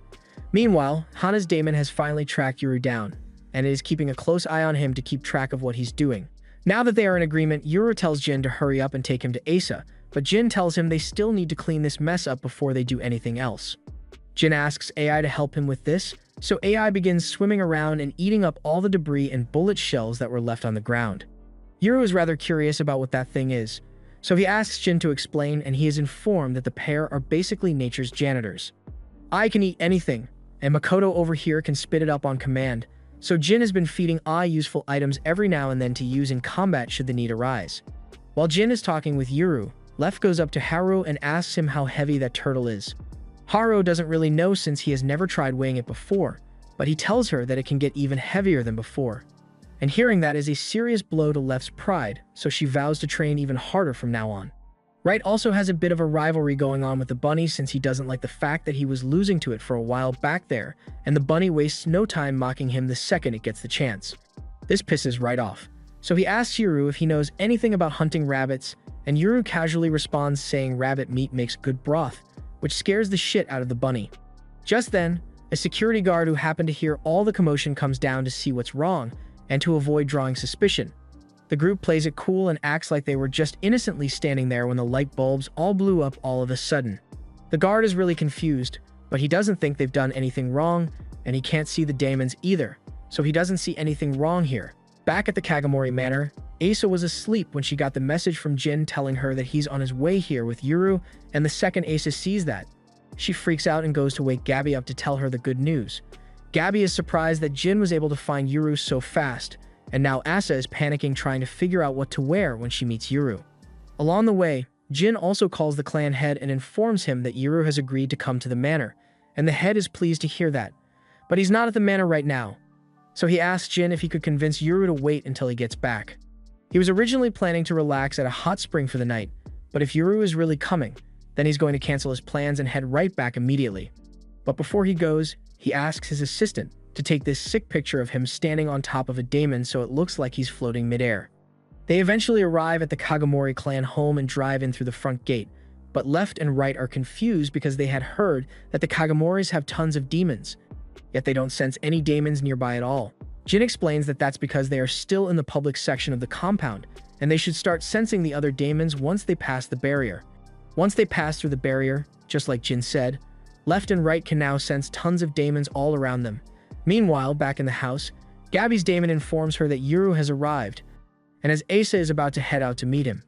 Meanwhile, Hana's daemon has finally tracked Yuru down, and it is keeping a close eye on him to keep track of what he's doing. Now that they are in agreement, Yuru tells Jin to hurry up and take him to Asa, but Jin tells him they still need to clean this mess up before they do anything else. Jin asks AI to help him with this, so AI begins swimming around and eating up all the debris and bullet shells that were left on the ground. Yuru is rather curious about what that thing is, so he asks Jin to explain, and he is informed that the pair are basically nature's janitors. I can eat anything, and Makoto over here can spit it up on command, so Jin has been feeding Ai useful items every now and then to use in combat should the need arise. While Jin is talking with Yuru, Left goes up to Haru and asks him how heavy that turtle is. Haru doesn't really know since he has never tried weighing it before, but he tells her that it can get even heavier than before. And hearing that is a serious blow to Left's pride, so she vows to train even harder from now on. Right also has a bit of a rivalry going on with the bunny since he doesn't like the fact that he was losing to it for a while back there, and the bunny wastes no time mocking him the second it gets the chance. This pisses right off. So he asks Yuru if he knows anything about hunting rabbits, and Yuru casually responds saying rabbit meat makes good broth, which scares the shit out of the bunny. Just then, a security guard who happened to hear all the commotion comes down to see what's wrong, and to avoid drawing suspicion. The group plays it cool and acts like they were just innocently standing there when the light bulbs all blew up all of a sudden. The guard is really confused, but he doesn't think they've done anything wrong, and he can't see the daemons either, so he doesn't see anything wrong here. Back at the Kagamori Manor, Asa was asleep when she got the message from Jin telling her that he's on his way here with Yuru, and the second Asa sees that, she freaks out and goes to wake Gabby up to tell her the good news. Gabby is surprised that Jin was able to find Yuru so fast, and now Asa is panicking trying to figure out what to wear when she meets Yuru. Along the way, Jin also calls the clan head and informs him that Yuru has agreed to come to the manor, and the head is pleased to hear that. But he's not at the manor right now, so he asks Jin if he could convince Yuru to wait until he gets back. He was originally planning to relax at a hot spring for the night, but if Yuru is really coming, then he's going to cancel his plans and head right back immediately. But before he goes, he asks his assistant to take this sick picture of him standing on top of a daemon so it looks like he's floating midair. They eventually arrive at the Kagamori clan home and drive in through the front gate, but Left and Right are confused because they had heard that the Kagamoris have tons of demons, yet they don't sense any daemons nearby at all. Jin explains that that's because they are still in the public section of the compound, and they should start sensing the other daemons once they pass the barrier. Once they pass through the barrier, just like Jin said, Left and Right can now sense tons of daemons all around them. Meanwhile, back in the house, Gabby's daemon informs her that Yuru has arrived, and as Asa is about to head out to meet him,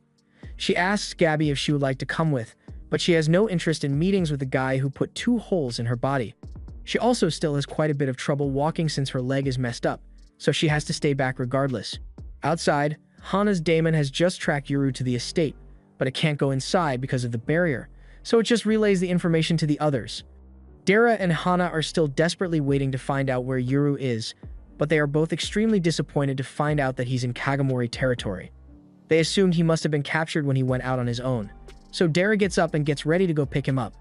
she asks Gabby if she would like to come with, but she has no interest in meetings with the guy who put 2 holes in her body. She also still has quite a bit of trouble walking since her leg is messed up, so she has to stay back regardless. Outside, Hana's daemon has just tracked Yuru to the estate, but it can't go inside because of the barrier, so it just relays the information to the others. Dara and Hana are still desperately waiting to find out where Yuru is, but they are both extremely disappointed to find out that he's in Kagamori territory. They assumed he must have been captured when he went out on his own, so Dara gets up and gets ready to go pick him up.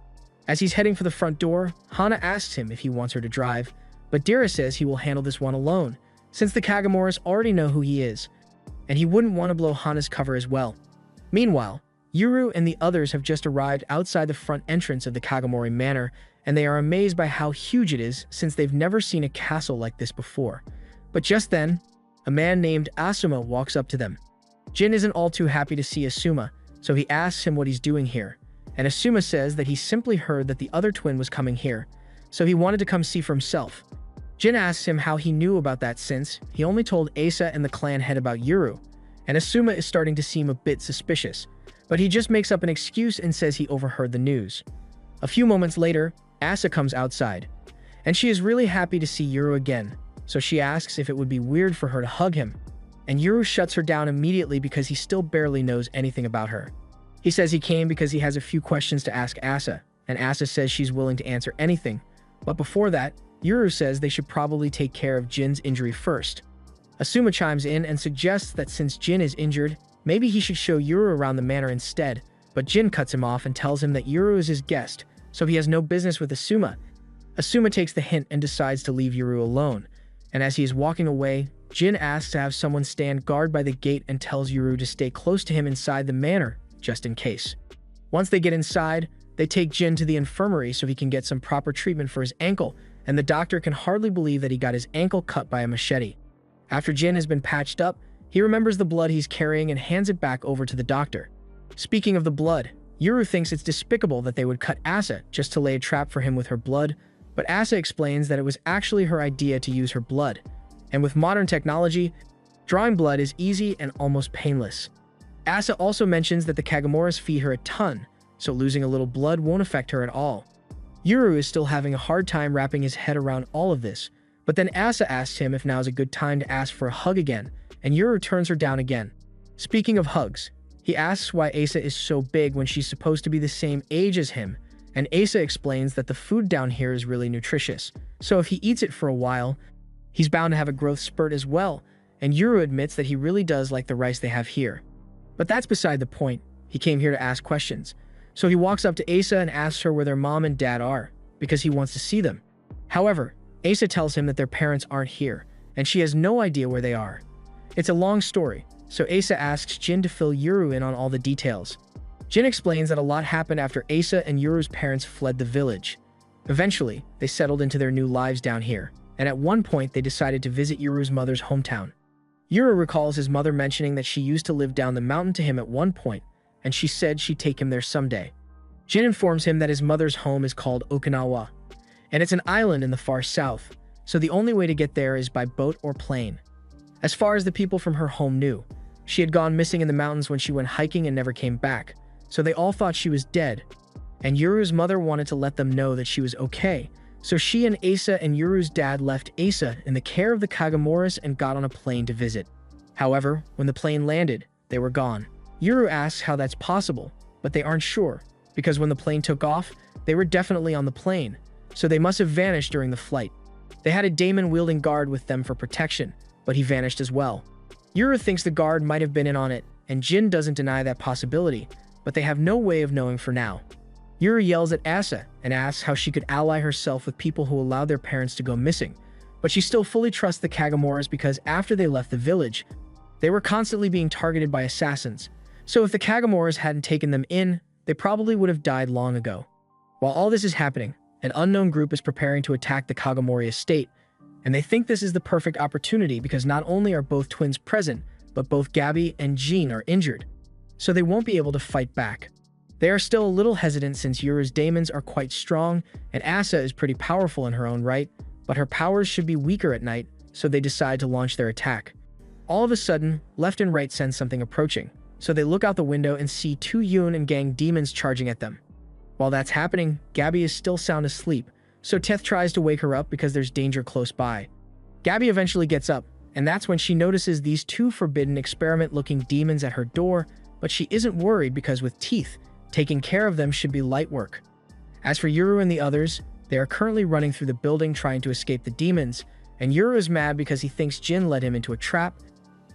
As he's heading for the front door, Hana asks him if he wants her to drive, but Dara says he will handle this one alone, since the Kagamoris already know who he is, and he wouldn't want to blow Hana's cover as well. Meanwhile, Yuru and the others have just arrived outside the front entrance of the Kagamori Manor, and they are amazed by how huge it is since they've never seen a castle like this before. But just then, a man named Asuma walks up to them. Jin isn't all too happy to see Asuma, so he asks him what he's doing here, and Asuma says that he simply heard that the other twin was coming here, so he wanted to come see for himself. Jin asks him how he knew about that since he only told Asa and the clan head about Yuru, and Asuma is starting to seem a bit suspicious, but he just makes up an excuse and says he overheard the news. A few moments later, Asa comes outside, and she is really happy to see Yuru again, so she asks if it would be weird for her to hug him, and Yuru shuts her down immediately because he still barely knows anything about her. He says he came because he has a few questions to ask Asa, and Asa says she's willing to answer anything, but before that, Yuru says they should probably take care of Jin's injury first. Asuma chimes in and suggests that since Jin is injured, maybe he should show Yuru around the manor instead, but Jin cuts him off and tells him that Yuru is his guest, so he has no business with Asuma. Asuma takes the hint and decides to leave Yuru alone, and as he is walking away, Jin asks to have someone stand guard by the gate and tells Yuru to stay close to him inside the manor, just in case. Once they get inside, they take Jin to the infirmary so he can get some proper treatment for his ankle, and the doctor can hardly believe that he got his ankle cut by a machete. After Jin has been patched up, He remembers the blood he's carrying and hands it back over to the doctor. Speaking of the blood, Yuru thinks it's despicable that they would cut Asa just to lay a trap for him with her blood, but Asa explains that it was actually her idea to use her blood. And with modern technology, drawing blood is easy and almost painless. Asa also mentions that the Kagamoras feed her a ton, so losing a little blood won't affect her at all. Yuru is still having a hard time wrapping his head around all of this, but then Asa asks him if now is a good time to ask for a hug again, and Yuru turns her down again. Speaking of hugs, he asks why Asa is so big when she's supposed to be the same age as him, and Asa explains that the food down here is really nutritious, so if he eats it for a while, he's bound to have a growth spurt as well, and Yuru admits that he really does like the rice they have here. But that's beside the point. He came here to ask questions. So he walks up to Asa and asks her where their mom and dad are, because he wants to see them. However, Asa tells him that their parents aren't here, and she has no idea where they are. It's a long story, so Asa asks Jin to fill Yuru in on all the details. Jin explains that a lot happened after Asa and Yuru's parents fled the village. Eventually, they settled into their new lives down here, and at one point they decided to visit Yuru's mother's hometown. Yuru recalls his mother mentioning that she used to live down the mountain to him at one point, and she said she'd take him there someday. Jin informs him that his mother's home is called Okinawa, and it's an island in the far south, so the only way to get there is by boat or plane. As far as the people from her home knew, she had gone missing in the mountains when she went hiking and never came back, so they all thought she was dead, and Yuru's mother wanted to let them know that she was okay, so she and Asa and Yuru's dad left Asa in the care of the Kagamoras and got on a plane to visit. However, when the plane landed, they were gone. Yuru asks how that's possible, but they aren't sure, because when the plane took off, they were definitely on the plane, so they must have vanished during the flight. They had a daemon-wielding guard with them for protection, but he vanished as well. Yuru thinks the guard might have been in on it, and Jin doesn't deny that possibility, but they have no way of knowing for now. Yuru yells at Asa and asks how she could ally herself with people who allowed their parents to go missing, but she still fully trusts the Kagamoras because after they left the village, they were constantly being targeted by assassins, so if the Kagamoras hadn't taken them in, they probably would have died long ago. While all this is happening, an unknown group is preparing to attack the Kagamori estate, and they think this is the perfect opportunity because not only are both twins present, but both Gabby and Jean are injured, so they won't be able to fight back. They are still a little hesitant since Yuru's daemons are quite strong, and Asa is pretty powerful in her own right, but her powers should be weaker at night, so they decide to launch their attack. All of a sudden, left and right sense something approaching, so they look out the window and see two Yoon and gang demons charging at them. While that's happening, Gabby is still sound asleep, so Teth tries to wake her up because there's danger close by. Gabby eventually gets up, and that's when she notices these two forbidden experiment-looking demons at her door, but she isn't worried because with teeth, taking care of them should be light work. As for Yuru and the others, they are currently running through the building trying to escape the demons, and Yuru is mad because he thinks Jin led him into a trap,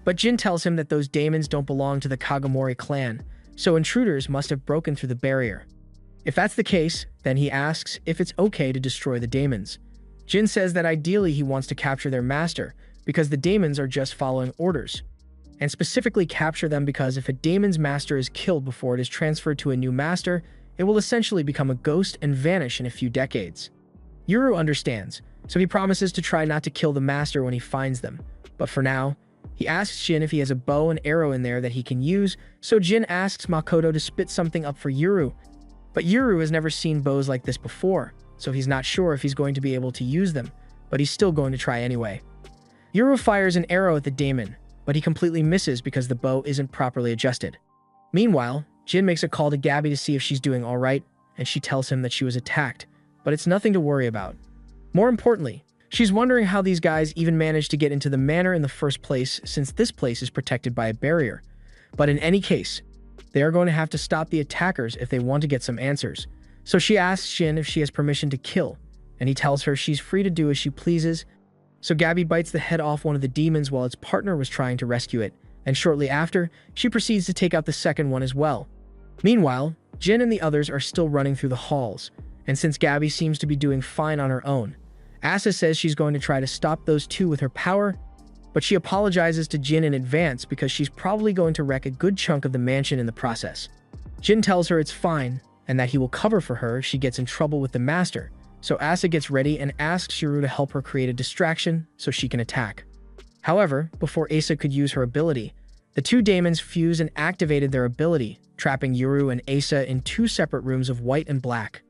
but Jin tells him that those daemons don't belong to the Kagamori clan, so intruders must have broken through the barrier. If that's the case, then he asks if it's okay to destroy the daemons. Jin says that ideally he wants to capture their master, because the daemons are just following orders, and specifically capture them because if a daemon's master is killed before it is transferred to a new master, it will essentially become a ghost and vanish in a few decades. Yuru understands, so he promises to try not to kill the master when he finds them, but for now, he asks Jin if he has a bow and arrow in there that he can use, so Jin asks Makoto to spit something up for Yuru, but Yuru has never seen bows like this before, so he's not sure if he's going to be able to use them, but he's still going to try anyway. Yuru fires an arrow at the daemon, but he completely misses because the bow isn't properly adjusted. Meanwhile, Jin makes a call to Gabby to see if she's doing alright, and she tells him that she was attacked, but it's nothing to worry about. More importantly, she's wondering how these guys even managed to get into the manor in the first place since this place is protected by a barrier. But in any case, they are going to have to stop the attackers if they want to get some answers. So she asks Jin if she has permission to kill, and he tells her she's free to do as she pleases. So Gabby bites the head off one of the demons while its partner was trying to rescue it, and shortly after, she proceeds to take out the second one as well. Meanwhile, Jin and the others are still running through the halls, and since Gabby seems to be doing fine on her own, Asa says she's going to try to stop those two with her power, but she apologizes to Jin in advance because she's probably going to wreck a good chunk of the mansion in the process. Jin tells her it's fine, and that he will cover for her if she gets in trouble with the master, so Asa gets ready and asks Yuru to help her create a distraction so she can attack. However, before Asa could use her ability, the two daemons fused and activated their ability, trapping Yuru and Asa in two separate rooms of white and black.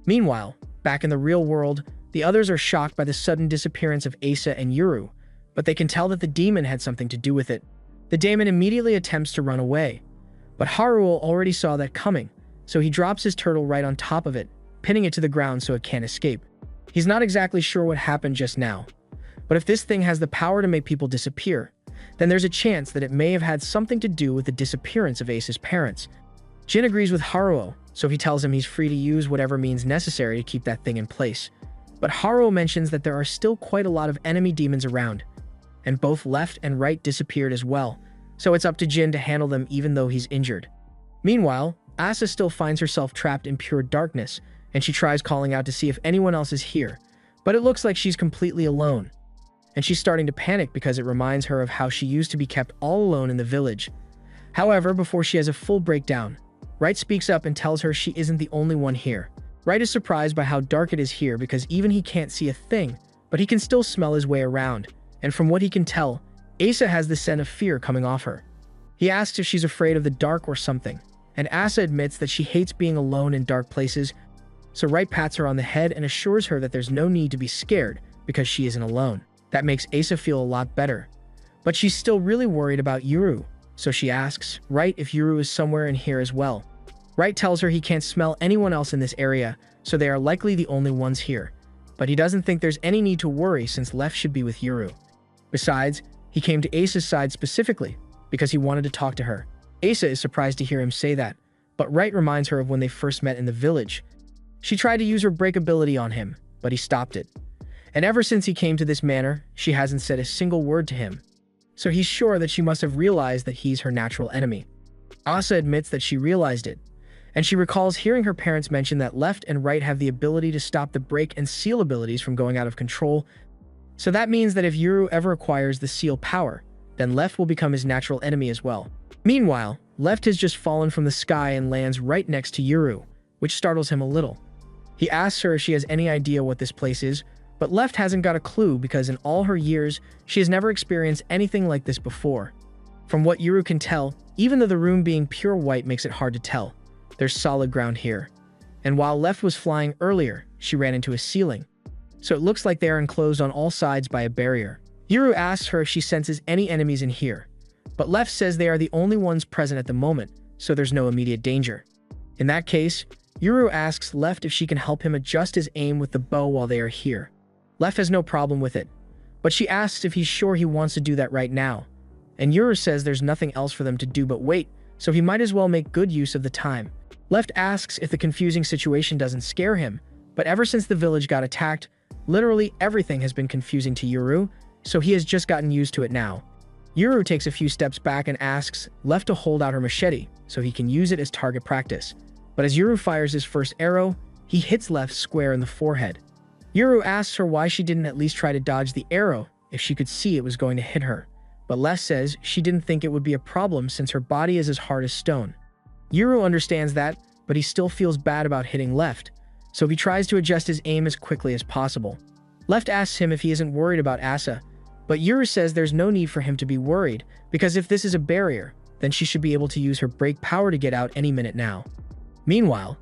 Meanwhile, back in the real world, the others are shocked by the sudden disappearance of Asa and Yuru, but they can tell that the demon had something to do with it. The daemon immediately attempts to run away, but Haruo already saw that coming, so he drops his turtle right on top of it, pinning it to the ground so it can't escape. He's not exactly sure what happened just now, but if this thing has the power to make people disappear, then there's a chance that it may have had something to do with the disappearance of Ace's parents. Jin agrees with Haruo, so he tells him he's free to use whatever means necessary to keep that thing in place. But Haruo mentions that there are still quite a lot of enemy demons around, and both left and right disappeared as well, so it's up to Jin to handle them even though he's injured. Meanwhile, Asa still finds herself trapped in pure darkness, and she tries calling out to see if anyone else is here, but it looks like she's completely alone. And she's starting to panic because it reminds her of how she used to be kept all alone in the village. However, before she has a full breakdown, Right speaks up and tells her she isn't the only one here. Right is surprised by how dark it is here because even he can't see a thing, but he can still smell his way around, and from what he can tell, Asa has the scent of fear coming off her. He asks if she's afraid of the dark or something, and Asa admits that she hates being alone in dark places, so Right pats her on the head and assures her that there's no need to be scared because she isn't alone. That makes Asa feel a lot better. But she's still really worried about Yuru, so she asks Right if Yuru is somewhere in here as well. Right tells her he can't smell anyone else in this area, so they are likely the only ones here. But he doesn't think there's any need to worry since Left should be with Yuru. Besides, he came to Asa's side specifically because he wanted to talk to her. Asa is surprised to hear him say that, but Right reminds her of when they first met in the village. She tried to use her break ability on him, but he stopped it. And ever since he came to this manor, she hasn't said a single word to him. So he's sure that she must have realized that he's her natural enemy. Asa admits that she realized it, and she recalls hearing her parents mention that Left and Right have the ability to stop the break and seal abilities from going out of control. So that means that if Yuru ever acquires the seal power, then Left will become his natural enemy as well. Meanwhile, Left has just fallen from the sky and lands right next to Yuru, which startles him a little. He asks her if she has any idea what this place is, but Left hasn't got a clue because in all her years, she has never experienced anything like this before. From what Yuru can tell, even though the room being pure white makes it hard to tell, there's solid ground here. And while Left was flying earlier, she ran into a ceiling. So it looks like they are enclosed on all sides by a barrier. Yuru asks her if she senses any enemies in here, but Left says they are the only ones present at the moment, so there's no immediate danger. In that case, Yuru asks Left if she can help him adjust his aim with the bow while they are here. Left has no problem with it, but she asks if he's sure he wants to do that right now. And Yuru says there's nothing else for them to do but wait, so he might as well make good use of the time. Left asks if the confusing situation doesn't scare him, but ever since the village got attacked, literally everything has been confusing to Yuru, so he has just gotten used to it now. Yuru takes a few steps back and asks Left to hold out her machete so he can use it as target practice. But as Yuru fires his first arrow, he hits Left square in the forehead. Yuru asks her why she didn't at least try to dodge the arrow if she could see it was going to hit her, but Left says she didn't think it would be a problem since her body is as hard as stone. Yuru understands that, but he still feels bad about hitting Left, so he tries to adjust his aim as quickly as possible. Left asks him if he isn't worried about Asa, but Yuru says there's no need for him to be worried because if this is a barrier, then she should be able to use her break power to get out any minute now. Meanwhile,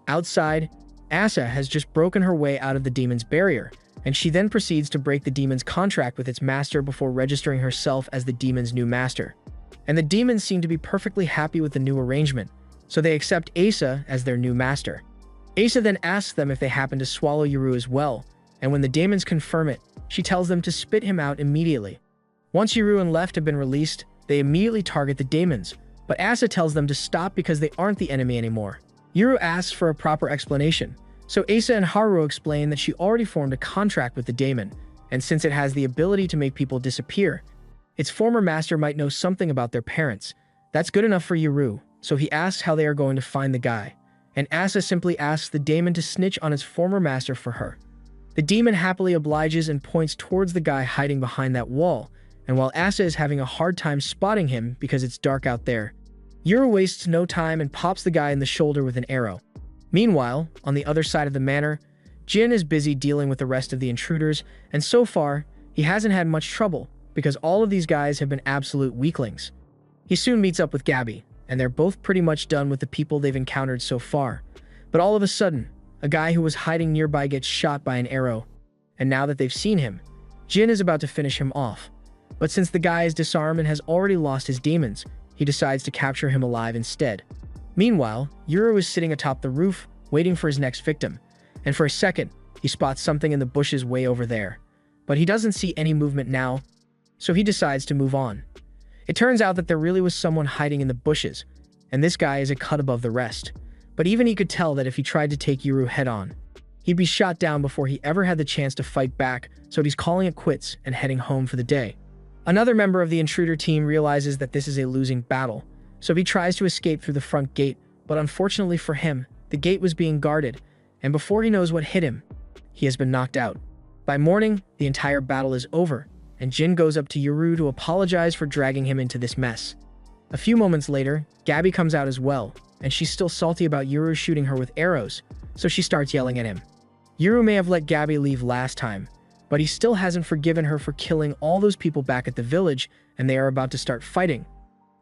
outside, Asa has just broken her way out of the demon's barrier, and she then proceeds to break the demon's contract with its master before registering herself as the demon's new master. And the demons seem to be perfectly happy with the new arrangement, so they accept Asa as their new master. Asa then asks them if they happen to swallow Yuru as well, and when the demons confirm it, she tells them to spit him out immediately. Once Yuru and Left have been released, they immediately target the demons, but Asa tells them to stop because they aren't the enemy anymore. Yuru asks for a proper explanation, so Asa and Haruo explain that she already formed a contract with the daemon, and since it has the ability to make people disappear, its former master might know something about their parents. That's good enough for Yuru, so he asks how they are going to find the guy, and Asa simply asks the daemon to snitch on its former master for her. The demon happily obliges and points towards the guy hiding behind that wall, and while Asa is having a hard time spotting him because it's dark out there, Yuru wastes no time and pops the guy in the shoulder with an arrow. Meanwhile, on the other side of the manor, Jin is busy dealing with the rest of the intruders, and so far, he hasn't had much trouble, because all of these guys have been absolute weaklings. He soon meets up with Gabby, and they're both pretty much done with the people they've encountered so far. But all of a sudden, a guy who was hiding nearby gets shot by an arrow, and now that they've seen him, Jin is about to finish him off. But since the guy is disarmed and has already lost his demons, he decides to capture him alive instead. Meanwhile, Yuru is sitting atop the roof, waiting for his next victim, and for a second, he spots something in the bushes way over there. But he doesn't see any movement now, so he decides to move on. It turns out that there really was someone hiding in the bushes, and this guy is a cut above the rest. But even he could tell that if he tried to take Yuru head-on, he'd be shot down before he ever had the chance to fight back, so he's calling it quits and heading home for the day. Another member of the intruder team realizes that this is a losing battle, so he tries to escape through the front gate, but unfortunately for him, the gate was being guarded, and before he knows what hit him, he has been knocked out. By morning, the entire battle is over, and Jin goes up to Yuru to apologize for dragging him into this mess. A few moments later, Gabby comes out as well, and she's still salty about Yuru shooting her with arrows, so she starts yelling at him. Yuru may have let Gabby leave last time, but he still hasn't forgiven her for killing all those people back at the village, and they are about to start fighting.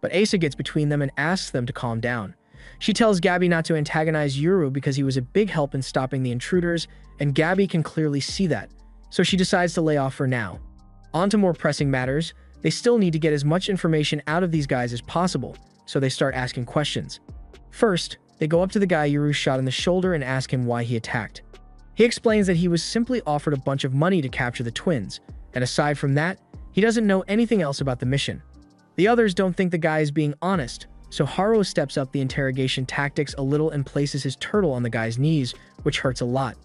But Asa gets between them and asks them to calm down. She tells Gabby not to antagonize Yuru because he was a big help in stopping the intruders, and Gabby can clearly see that, so she decides to lay off for now. On to more pressing matters, they still need to get as much information out of these guys as possible, so they start asking questions. First, they go up to the guy Yuru shot in the shoulder and ask him why he attacked. He explains that he was simply offered a bunch of money to capture the twins, and aside from that, he doesn't know anything else about the mission. The others don't think the guy is being honest, so Haro steps up the interrogation tactics a little and places his turtle on the guy's knees, which hurts a lot.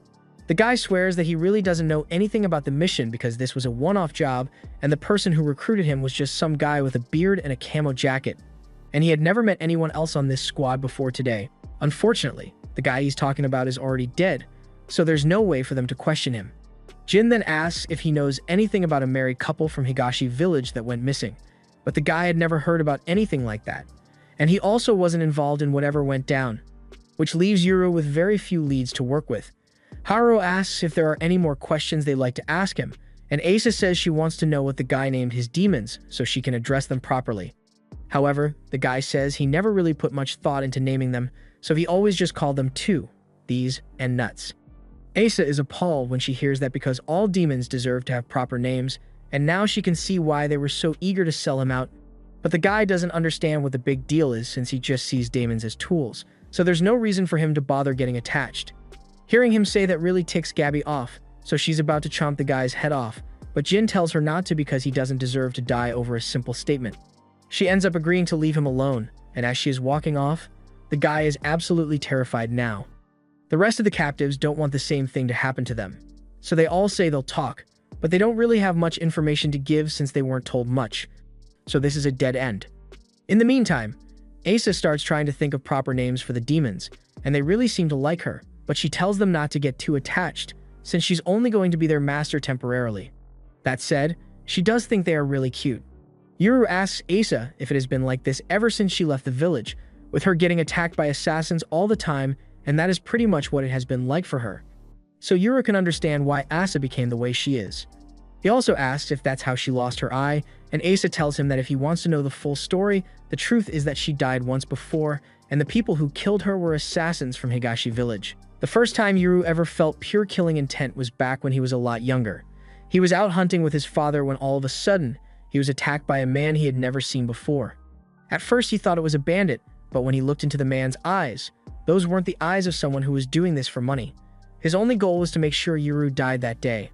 The guy swears that he really doesn't know anything about the mission because this was a one-off job, and the person who recruited him was just some guy with a beard and a camo jacket, and he had never met anyone else on this squad before today. Unfortunately, the guy he's talking about is already dead, so there's no way for them to question him. Jin then asks if he knows anything about a married couple from Higashi village that went missing, but the guy had never heard about anything like that, and he also wasn't involved in whatever went down, which leaves Yuru with very few leads to work with. Haru asks if there are any more questions they'd like to ask him, and Asa says she wants to know what the guy named his demons so she can address them properly. However, the guy says he never really put much thought into naming them, so he always just called them two, these, and nuts. Asa is appalled when she hears that because all demons deserve to have proper names, and now she can see why they were so eager to sell him out, but the guy doesn't understand what the big deal is since he just sees demons as tools, so there's no reason for him to bother getting attached. Hearing him say that really ticks Gabby off, so she's about to chomp the guy's head off, but Jin tells her not to because he doesn't deserve to die over a simple statement. She ends up agreeing to leave him alone, and as she is walking off, the guy is absolutely terrified now. The rest of the captives don't want the same thing to happen to them, so they all say they'll talk, but they don't really have much information to give since they weren't told much, so this is a dead end. In the meantime, Asa starts trying to think of proper names for the demons, and they really seem to like her, but she tells them not to get too attached, since she's only going to be their master temporarily. That said, she does think they are really cute. Yuru asks Asa if it has been like this ever since she left the village, with her getting attacked by assassins all the time, and that is pretty much what it has been like for her. So Yuru can understand why Asa became the way she is. He also asks if that's how she lost her eye, and Asa tells him that if he wants to know the full story, the truth is that she died once before, and the people who killed her were assassins from Higashi village. The first time Yuru ever felt pure killing intent was back when he was a lot younger. He was out hunting with his father when all of a sudden, he was attacked by a man he had never seen before. At first he thought it was a bandit, but when he looked into the man's eyes, those weren't the eyes of someone who was doing this for money. His only goal was to make sure Yuru died that day.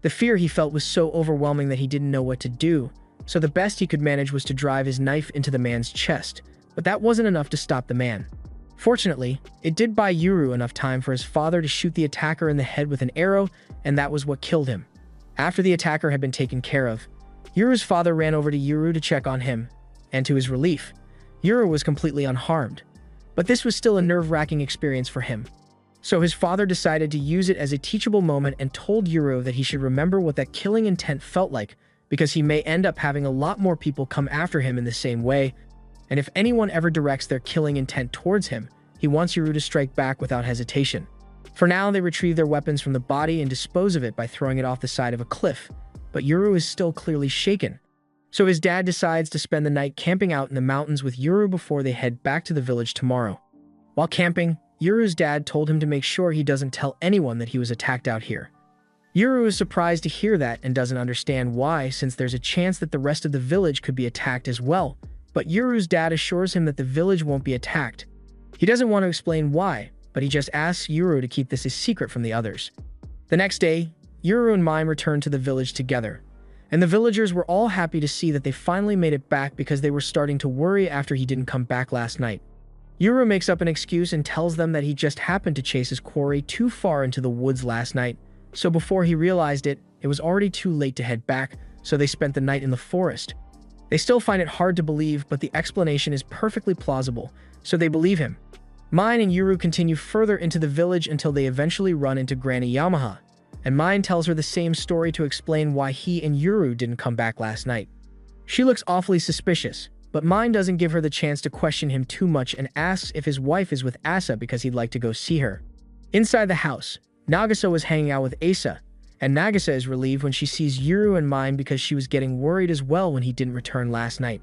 The fear he felt was so overwhelming that he didn't know what to do, so the best he could manage was to drive his knife into the man's chest, but that wasn't enough to stop the man. Fortunately, it did buy Yuru enough time for his father to shoot the attacker in the head with an arrow, and that was what killed him. After the attacker had been taken care of, Yuru's father ran over to Yuru to check on him, and to his relief, Yuru was completely unharmed. But this was still a nerve-wracking experience for him. So his father decided to use it as a teachable moment and told Yuru that he should remember what that killing intent felt like, because he may end up having a lot more people come after him in the same way, and if anyone ever directs their killing intent towards him, he wants Yuru to strike back without hesitation. For now, they retrieve their weapons from the body and dispose of it by throwing it off the side of a cliff, but Yuru is still clearly shaken. So his dad decides to spend the night camping out in the mountains with Yuru before they head back to the village tomorrow. While camping, Yuru's dad told him to make sure he doesn't tell anyone that he was attacked out here. Yuru is surprised to hear that and doesn't understand why, since there's a chance that the rest of the village could be attacked as well, but Yuru's dad assures him that the village won't be attacked. He doesn't want to explain why, but he just asks Yuru to keep this a secret from the others. The next day, Yuru and Mime return to the village together, and the villagers were all happy to see that they finally made it back because they were starting to worry after he didn't come back last night. Yuru makes up an excuse and tells them that he just happened to chase his quarry too far into the woods last night, so before he realized it, it was already too late to head back, so they spent the night in the forest. They still find it hard to believe, but the explanation is perfectly plausible, so they believe him. Mine and Yuru continue further into the village until they eventually run into Granny Yamaha, and Mine tells her the same story to explain why he and Yuru didn't come back last night. She looks awfully suspicious, but Mine doesn't give her the chance to question him too much and asks if his wife is with Asa because he'd like to go see her. Inside the house, Nagisa was hanging out with Asa, and Nagisa is relieved when she sees Yuru and Mine because she was getting worried as well when he didn't return last night.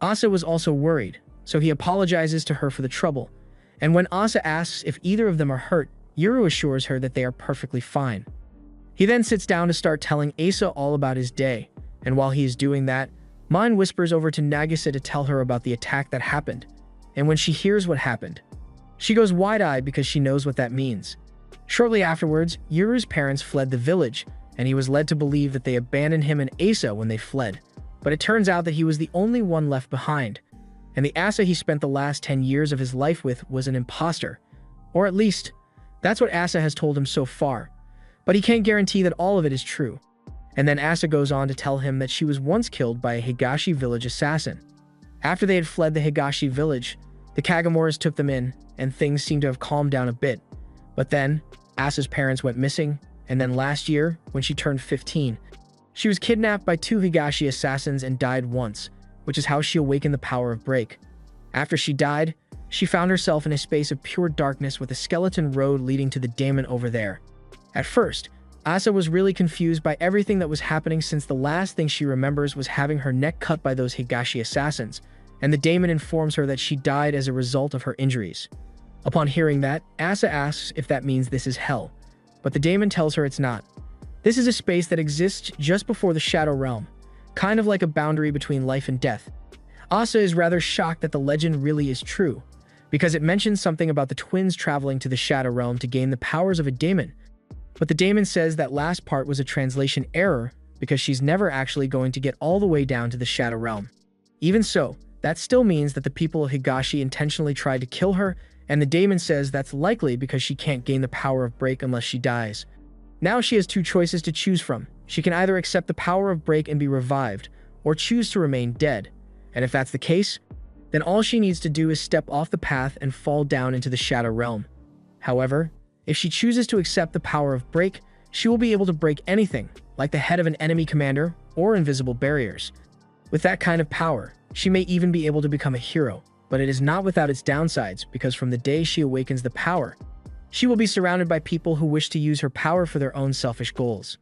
Asa was also worried, so he apologizes to her for the trouble, and when Asa asks if either of them are hurt, Yuru assures her that they are perfectly fine. He then sits down to start telling Asa all about his day, and while he is doing that, Mine whispers over to Nagisa to tell her about the attack that happened, and when she hears what happened, she goes wide-eyed because she knows what that means. Shortly afterwards, Yuru's parents fled the village, and he was led to believe that they abandoned him and Asa when they fled, but it turns out that he was the only one left behind, and the Asa he spent the last 10 years of his life with was an imposter, or at least, that's what Asa has told him so far, but he can't guarantee that all of it is true. And then Asa goes on to tell him that she was once killed by a Higashi village assassin. After they had fled the Higashi village, the Kagamuras took them in, and things seemed to have calmed down a bit. But then, Asa's parents went missing, and then last year, when she turned 15, she was kidnapped by 2 Higashi assassins and died once, which is how she awakened the power of break. After she died, she found herself in a space of pure darkness with a skeleton road leading to the daemon over there. At first, Asa was really confused by everything that was happening since the last thing she remembers was having her neck cut by those Higashi assassins, and the daemon informs her that she died as a result of her injuries. Upon hearing that, Asa asks if that means this is hell, but the daemon tells her it's not. This is a space that exists just before the Shadow Realm, kind of like a boundary between life and death. Asa is rather shocked that the legend really is true, because it mentions something about the twins traveling to the Shadow Realm to gain the powers of a daemon, but the daemon says that last part was a translation error because she's never actually going to get all the way down to the Shadow Realm. Even so, that still means that the people of Higashi intentionally tried to kill her, and the daemon says that's likely because she can't gain the power of break unless she dies. Now she has 2 choices to choose from. She can either accept the power of break and be revived, or choose to remain dead. And if that's the case, then all she needs to do is step off the path and fall down into the Shadow Realm. However, if she chooses to accept the power of break, she will be able to break anything, like the head of an enemy commander or invisible barriers. With that kind of power, she may even be able to become a hero, but it is not without its downsides because from the day she awakens the power, she will be surrounded by people who wish to use her power for their own selfish goals.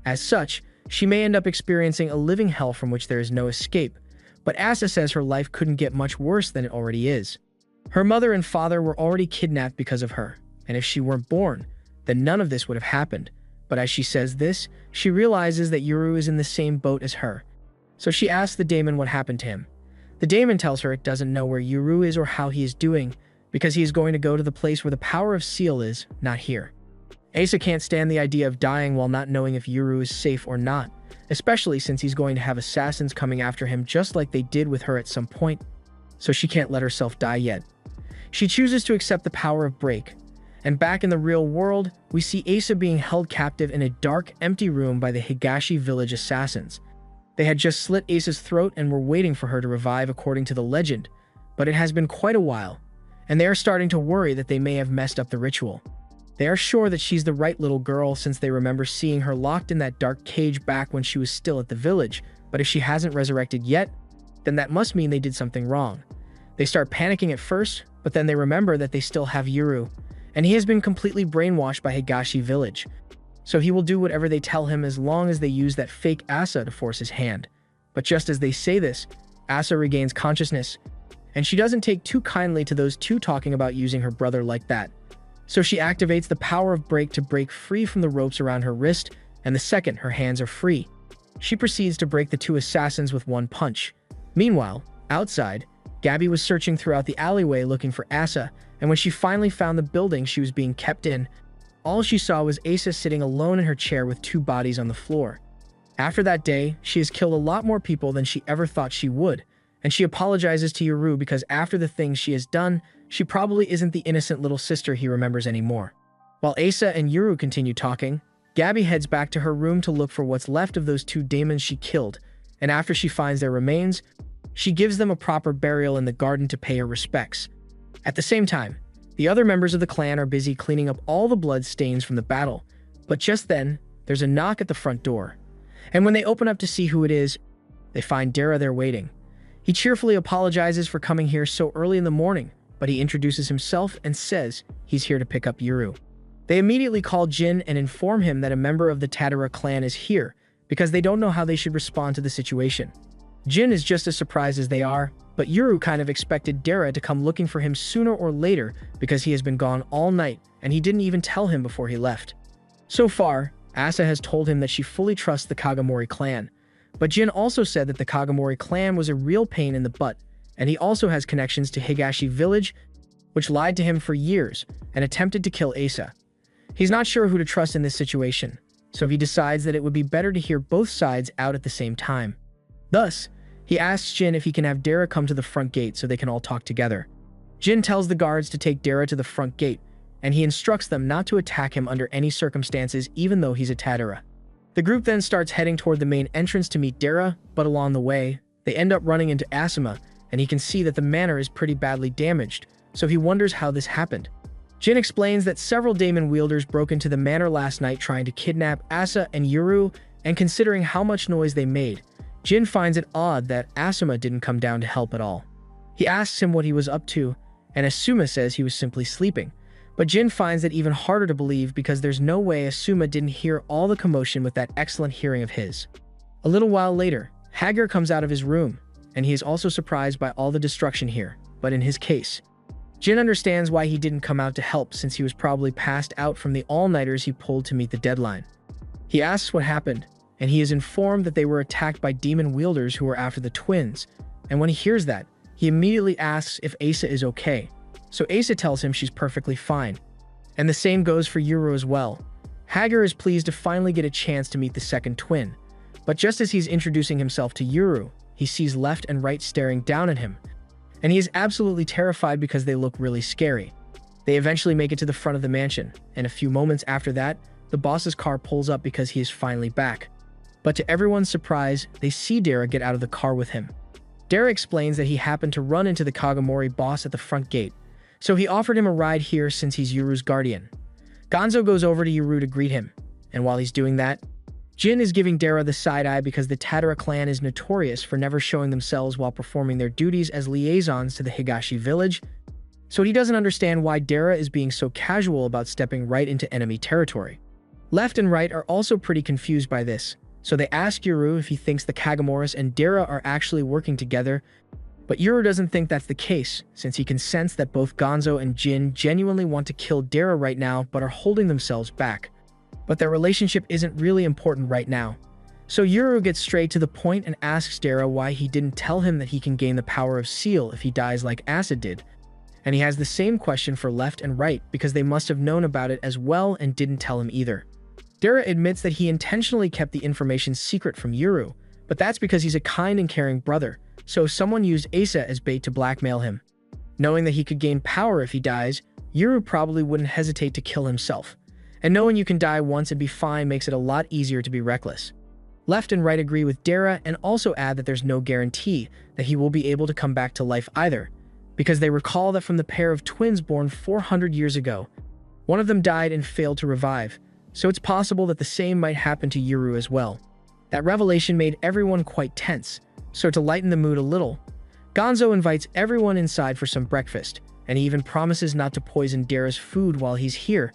As such, she may end up experiencing a living hell from which there is no escape, but Asa says her life couldn't get much worse than it already is. Her mother and father were already kidnapped because of her, and if she weren't born, then none of this would have happened. But as she says this, she realizes that Yuru is in the same boat as her. So she asks the daemon what happened to him. The daemon tells her it doesn't know where Yuru is or how he is doing, because he is going to go to the place where the power of seal is, not here. Asa can't stand the idea of dying while not knowing if Yuru is safe or not, especially since he's going to have assassins coming after him just like they did with her at some point, so she can't let herself die yet. She chooses to accept the power of break, and back in the real world, we see Asa being held captive in a dark, empty room by the Higashi village assassins. They had just slit Asa's throat and were waiting for her to revive according to the legend, but it has been quite a while, and they are starting to worry that they may have messed up the ritual. They are sure that she's the right little girl since they remember seeing her locked in that dark cage back when she was still at the village, but if she hasn't resurrected yet, then that must mean they did something wrong. They start panicking at first, but then they remember that they still have Yuru, and he has been completely brainwashed by Higashi village, so he will do whatever they tell him as long as they use that fake Asa to force his hand. But just as they say this, Asa regains consciousness, and she doesn't take too kindly to those two talking about using her brother like that. So she activates the power of break to break free from the ropes around her wrist, and the second her hands are free, she proceeds to break the two assassins with one punch. Meanwhile, outside, Gabby was searching throughout the alleyway looking for Asa, and when she finally found the building she was being kept in, all she saw was Asa sitting alone in her chair with two bodies on the floor. After that day, she has killed a lot more people than she ever thought she would, and she apologizes to Yuru because after the things she has done, she probably isn't the innocent little sister he remembers anymore. While Asa and Yuru continue talking, Gabby heads back to her room to look for what's left of those two demons she killed, and after she finds their remains, she gives them a proper burial in the garden to pay her respects. At the same time, the other members of the clan are busy cleaning up all the blood stains from the battle, but just then, there's a knock at the front door. And when they open up to see who it is, they find Dara there waiting. He cheerfully apologizes for coming here so early in the morning, but he introduces himself and says he's here to pick up Yuru. They immediately call Jin and inform him that a member of the Tatara clan is here because they don't know how they should respond to the situation. Jin is just as surprised as they are, but Yuru kind of expected Dara to come looking for him sooner or later because he has been gone all night and he didn't even tell him before he left. So far, Asa has told him that she fully trusts the Kagamori clan, but Jin also said that the Kagamori clan was a real pain in the butt, and he also has connections to Higashi village, which lied to him for years and attempted to kill Asa. He's not sure who to trust in this situation, so he decides that it would be better to hear both sides out at the same time. Thus, he asks Jin if he can have Dara come to the front gate so they can all talk together. Jin tells the guards to take Dara to the front gate, and he instructs them not to attack him under any circumstances even though he's a Tatara. The group then starts heading toward the main entrance to meet Dara, but along the way, they end up running into Asuma, and he can see that the manor is pretty badly damaged, so he wonders how this happened. Jin explains that several daemon wielders broke into the manor last night trying to kidnap Asa and Yuru, and considering how much noise they made, Jin finds it odd that Asuma didn't come down to help at all. He asks him what he was up to, and Asuma says he was simply sleeping, but Jin finds it even harder to believe because there's no way Asuma didn't hear all the commotion with that excellent hearing of his. A little while later, Hager comes out of his room, and he is also surprised by all the destruction here, but in his case, Jin understands why he didn't come out to help since he was probably passed out from the all-nighters he pulled to meet the deadline. He asks what happened, and he is informed that they were attacked by demon wielders who were after the twins, and when he hears that, he immediately asks if Asa is okay, so Asa tells him she's perfectly fine. And the same goes for Yuru as well. Hager is pleased to finally get a chance to meet the second twin, but just as he's introducing himself to Yuru, he sees left and right staring down at him, and he is absolutely terrified because they look really scary. They eventually make it to the front of the mansion, and a few moments after that, the boss's car pulls up because he is finally back. But to everyone's surprise, they see Dara get out of the car with him. Dara explains that he happened to run into the Kagamori boss at the front gate, so he offered him a ride here since he's Yuru's guardian. Gonzo goes over to Yuru to greet him, and while he's doing that, Jin is giving Dara the side-eye because the Tatara clan is notorious for never showing themselves while performing their duties as liaisons to the Higashi village, so he doesn't understand why Dara is being so casual about stepping right into enemy territory. Left and right are also pretty confused by this, so they ask Yuru if he thinks the Kagamoris and Dara are actually working together, but Yuru doesn't think that's the case, since he can sense that both Gonzo and Jin genuinely want to kill Dara right now but are holding themselves back. But their relationship isn't really important right now. So Yuru gets straight to the point and asks Dara why he didn't tell him that he can gain the power of Seal if he dies like Acid did. And he has the same question for Left and Right because they must have known about it as well and didn't tell him either. Dara admits that he intentionally kept the information secret from Yuru, but that's because he's a kind and caring brother, so someone used Asa as bait to blackmail him. Knowing that he could gain power if he dies, Yuru probably wouldn't hesitate to kill himself. And knowing you can die once and be fine makes it a lot easier to be reckless. Left and Right agree with Dara and also add that there's no guarantee that he will be able to come back to life either, because they recall that from the pair of twins born 400 years ago, one of them died and failed to revive, so it's possible that the same might happen to Yuru as well. That revelation made everyone quite tense, so to lighten the mood a little, Gonzo invites everyone inside for some breakfast, and he even promises not to poison Dara's food while he's here,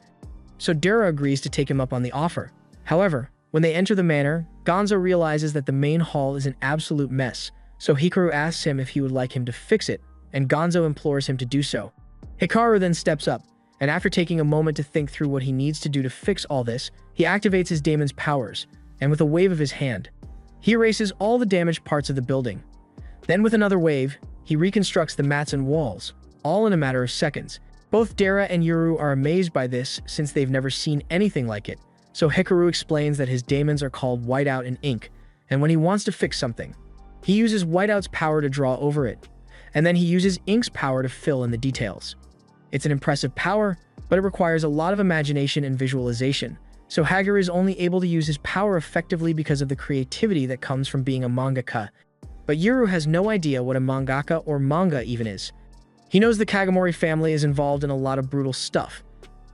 so Dara agrees to take him up on the offer. However, When they enter the manor, Gonzo realizes that the main hall is an absolute mess, so Hikaru asks him if he would like him to fix it, and Gonzo implores him to do so. Hikaru then steps up, and after taking a moment to think through what he needs to do to fix all this, he activates his daemon's powers, and with a wave of his hand, he erases all the damaged parts of the building. Then with another wave, he reconstructs the mats and walls, all in a matter of seconds. Both Dara and Yuru are amazed by this since they've never seen anything like it, so Hikaru explains that his daemons are called Whiteout and Ink, and when he wants to fix something, he uses Whiteout's power to draw over it, and then he uses Ink's power to fill in the details. It's an impressive power, but it requires a lot of imagination and visualization, so Haggar is only able to use his power effectively because of the creativity that comes from being a mangaka. But Yuru has no idea what a mangaka or manga even is. He knows the Kagomori family is involved in a lot of brutal stuff,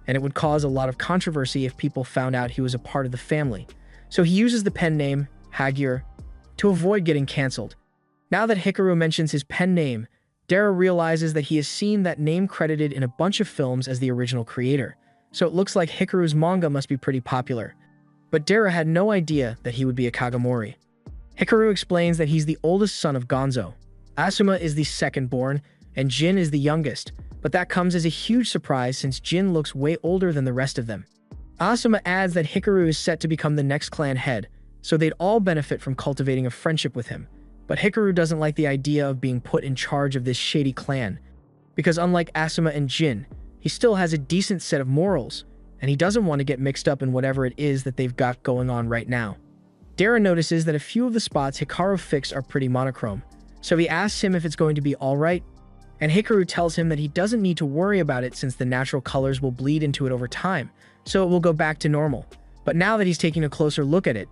and it would cause a lot of controversy if people found out he was a part of the family, so he uses the pen name, Haggar, to avoid getting cancelled. Now that Hikaru mentions his pen name, Dara realizes that he has seen that name credited in a bunch of films as the original creator, so it looks like Hikaru's manga must be pretty popular. But Dara had no idea that he would be a Kagomori. Hikaru explains that he's the oldest son of Gonzo. Asuma is the second born, and Jin is the youngest, but that comes as a huge surprise since Jin looks way older than the rest of them. Asuma adds that Hikaru is set to become the next clan head, so they'd all benefit from cultivating a friendship with him. But Hikaru doesn't like the idea of being put in charge of this shady clan, because unlike Asuma and Jin, he still has a decent set of morals, and he doesn't want to get mixed up in whatever it is that they've got going on right now. Dara notices that a few of the spots Hikaru fixed are pretty monochrome, so he asks him if it's going to be alright, and Hikaru tells him that he doesn't need to worry about it since the natural colors will bleed into it over time, so it will go back to normal. But now that he's taking a closer look at it,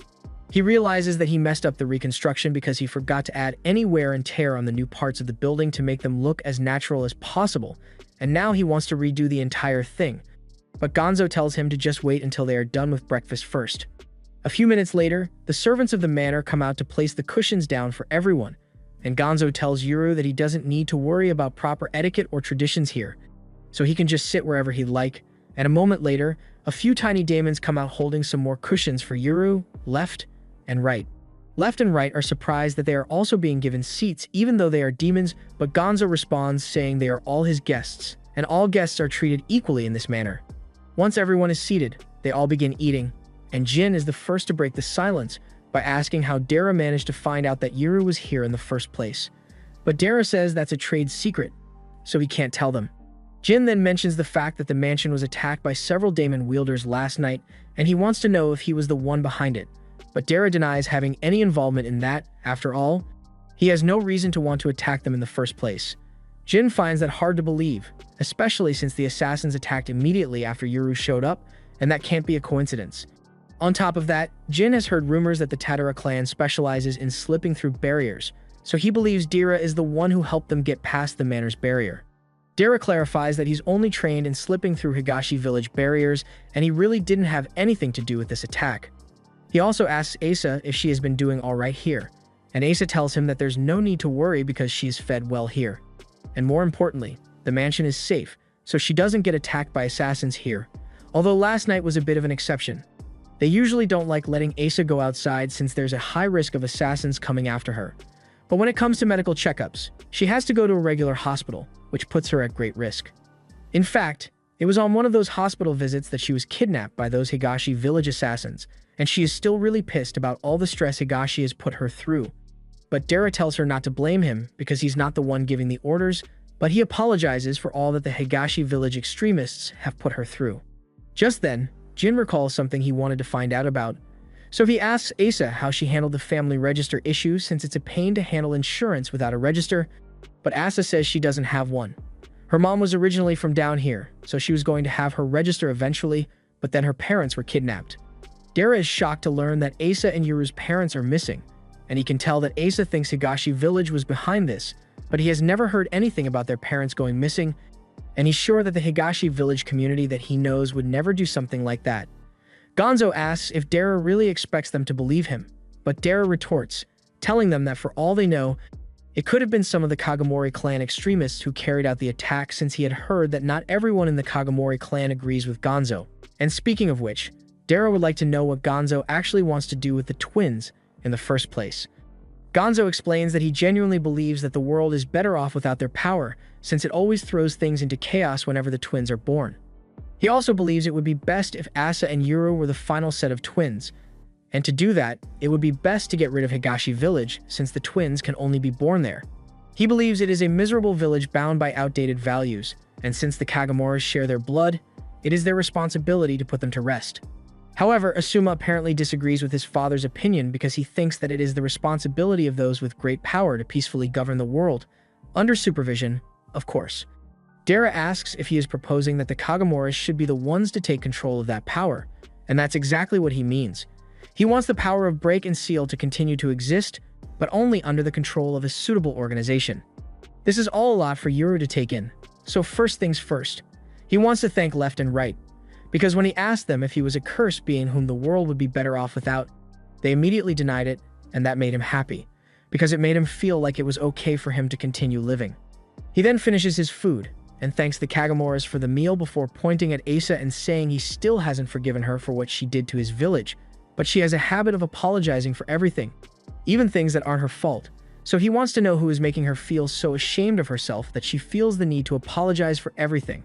he realizes that he messed up the reconstruction because he forgot to add any wear and tear on the new parts of the building to make them look as natural as possible, and now he wants to redo the entire thing. But Gonzo tells him to just wait until they are done with breakfast first. A few minutes later, the servants of the manor come out to place the cushions down for everyone, and Gonzo tells Yuru that he doesn't need to worry about proper etiquette or traditions here, so he can just sit wherever he'd like, and a moment later, a few tiny daemons come out holding some more cushions for Yuru, left, and right. Left and right are surprised that they are also being given seats even though they are demons, but Gonzo responds saying they are all his guests, and all guests are treated equally in this manner. Once everyone is seated, they all begin eating, and Jin is the first to break the silence by asking how Dara managed to find out that Yuru was here in the first place. But Dara says that's a trade secret, so he can't tell them. Jin then mentions the fact that the mansion was attacked by several daemon wielders last night, and he wants to know if he was the one behind it. But Dara denies having any involvement in that. After all, he has no reason to want to attack them in the first place. Jin finds that hard to believe, especially since the assassins attacked immediately after Yuru showed up, and that can't be a coincidence. On top of that, Jin has heard rumors that the Tadara clan specializes in slipping through barriers, so he believes Dara is the one who helped them get past the manor's barrier. Dara clarifies that he's only trained in slipping through Higashi village barriers, and he really didn't have anything to do with this attack. He also asks Asa if she has been doing alright here, and Asa tells him that there's no need to worry because she's fed well here. And more importantly, the mansion is safe, so she doesn't get attacked by assassins here, although last night was a bit of an exception. They usually don't like letting Asa go outside since there's a high risk of assassins coming after her. But when it comes to medical checkups, she has to go to a regular hospital, which puts her at great risk. In fact, it was on one of those hospital visits that she was kidnapped by those Higashi village assassins, and she is still really pissed about all the stress Higashi has put her through. But Dara tells her not to blame him because he's not the one giving the orders, but he apologizes for all that the Higashi village extremists have put her through. Just then, Jin recalls something he wanted to find out about, so he asks Asa how she handled the family register issue since it's a pain to handle insurance without a register, but Asa says she doesn't have one. Her mom was originally from down here, so she was going to have her register eventually, but then her parents were kidnapped. Dara is shocked to learn that Asa and Yuru's parents are missing, and he can tell that Asa thinks Higashi village was behind this, but he has never heard anything about their parents going missing, and he's sure that the Higashi village community that he knows would never do something like that. Gonzo asks if Dara really expects them to believe him, but Dara retorts, telling them that for all they know, it could have been some of the Kagomori clan extremists who carried out the attack since he had heard that not everyone in the Kagomori clan agrees with Gonzo. And speaking of which, Dara would like to know what Gonzo actually wants to do with the twins in the first place. Gonzo explains that he genuinely believes that the world is better off without their power, since it always throws things into chaos whenever the twins are born. He also believes it would be best if Asa and Yuru were the final set of twins, and to do that, it would be best to get rid of Higashi Village, since the twins can only be born there. He believes it is a miserable village bound by outdated values, and since the Kagamoras share their blood, it is their responsibility to put them to rest. However, Asuma apparently disagrees with his father's opinion because he thinks that it is the responsibility of those with great power to peacefully govern the world, under supervision, of course. Dara asks if he is proposing that the Kagamoras should be the ones to take control of that power, and that's exactly what he means. He wants the power of Break and Seal to continue to exist, but only under the control of a suitable organization. This is all a lot for Yuru to take in, so first things first. He wants to thank Left and Right, because when he asked them if he was a curse being whom the world would be better off without, they immediately denied it, and that made him happy, because it made him feel like it was okay for him to continue living. He then finishes his food, and thanks the Kagamoras for the meal before pointing at Asa and saying he still hasn't forgiven her for what she did to his village, but she has a habit of apologizing for everything, even things that aren't her fault. So he wants to know who is making her feel so ashamed of herself that she feels the need to apologize for everything.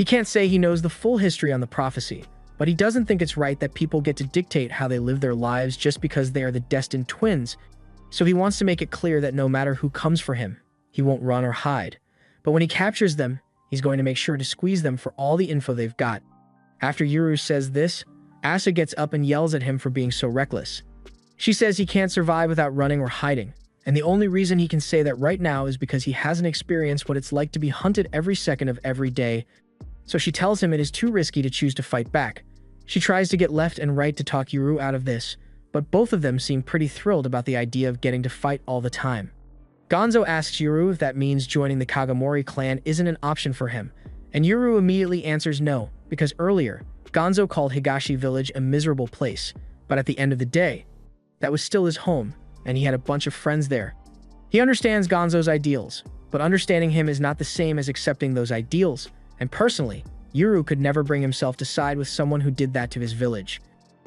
He can't say he knows the full history on the prophecy, but he doesn't think it's right that people get to dictate how they live their lives just because they are the destined twins, so he wants to make it clear that no matter who comes for him, he won't run or hide. But when he captures them, he's going to make sure to squeeze them for all the info they've got. After Yuru says this, Asa gets up and yells at him for being so reckless. She says he can't survive without running or hiding, and the only reason he can say that right now is because he hasn't experienced what it's like to be hunted every second of every day, so she tells him it is too risky to choose to fight back. She tries to get Left and Right to talk Yuru out of this, but both of them seem pretty thrilled about the idea of getting to fight all the time. Gonzo asks Yuru if that means joining the Kagamori clan isn't an option for him, and Yuru immediately answers no, because earlier, Gonzo called Higashi Village a miserable place, but at the end of the day, that was still his home, and he had a bunch of friends there. He understands Gonzo's ideals, but understanding him is not the same as accepting those ideals, and personally, Yuru could never bring himself to side with someone who did that to his village.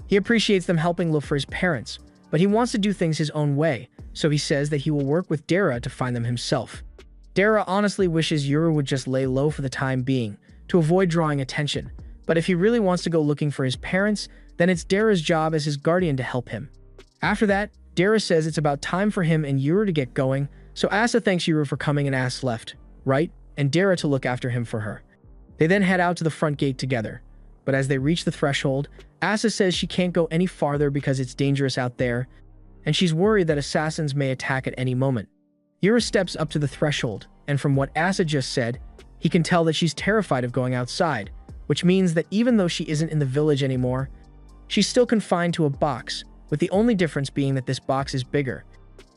He appreciates them helping look for his parents, but he wants to do things his own way, so he says that he will work with Dara to find them himself. Dara honestly wishes Yuru would just lay low for the time being, to avoid drawing attention, but if he really wants to go looking for his parents, then it's Dara's job as his guardian to help him. After that, Dara says it's about time for him and Yuru to get going, so Asa thanks Yuru for coming and asks Left, Right, and Dara to look after him for her. They then head out to the front gate together, but as they reach the threshold, Asa says she can't go any farther because it's dangerous out there, and she's worried that assassins may attack at any moment. Yura steps up to the threshold, and from what Asa just said, he can tell that she's terrified of going outside, which means that even though she isn't in the village anymore, she's still confined to a box, with the only difference being that this box is bigger.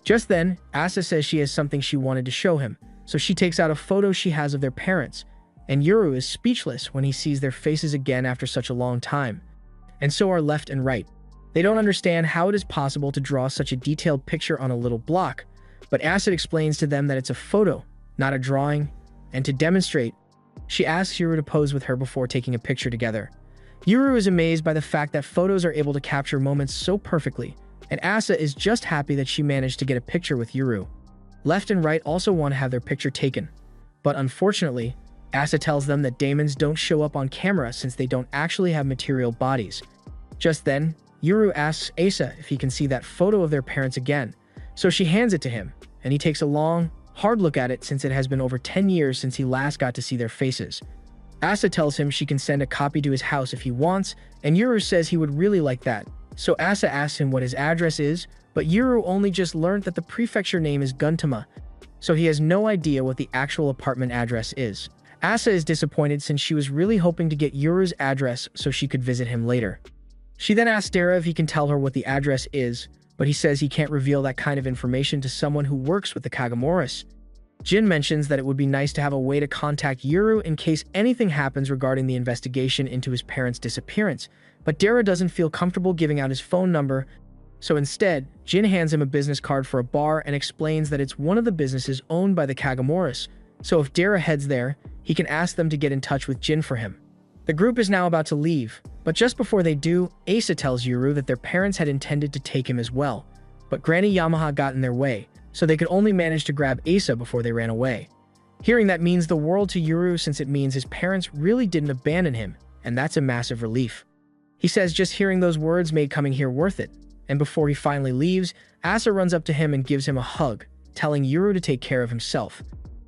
Just then, Asa says she has something she wanted to show him, so she takes out a photo she has of their parents, and Yuru is speechless when he sees their faces again after such a long time. And so are Left and Right. They don't understand how it is possible to draw such a detailed picture on a little block, but Acid explains to them that it's a photo, not a drawing, and to demonstrate, she asks Yuru to pose with her before taking a picture together. Yuru is amazed by the fact that photos are able to capture moments so perfectly, and Asa is just happy that she managed to get a picture with Yuru. Left and Right also want to have their picture taken, but unfortunately, Asa tells them that daemons don't show up on camera since they don't actually have material bodies. Just then, Yuru asks Asa if he can see that photo of their parents again, so she hands it to him, and he takes a long, hard look at it since it has been over 10 years since he last got to see their faces. Asa tells him she can send a copy to his house if he wants, and Yuru says he would really like that, so Asa asks him what his address is, but Yuru only just learned that the prefecture name is Guntama, so he has no idea what the actual apartment address is. Asa is disappointed since she was really hoping to get Yuru's address so she could visit him later. She then asks Dara if he can tell her what the address is, but he says he can't reveal that kind of information to someone who works with the Kagamoras. Jin mentions that it would be nice to have a way to contact Yuru in case anything happens regarding the investigation into his parents' disappearance, but Dara doesn't feel comfortable giving out his phone number, so instead, Jin hands him a business card for a bar and explains that it's one of the businesses owned by the Kagamoras, so if Dara heads there, he can ask them to get in touch with Jin for him. The group is now about to leave, But just before they do, Asa tells Yuru that their parents had intended to take him as well, but Granny Yamaha got in their way, so they could only manage to grab Asa before they ran away. Hearing that means the world to Yuru, since it means his parents really didn't abandon him, and that's a massive relief. He says just hearing those words made coming here worth it, and before he finally leaves, Asa runs up to him and gives him a hug, telling Yuru to take care of himself.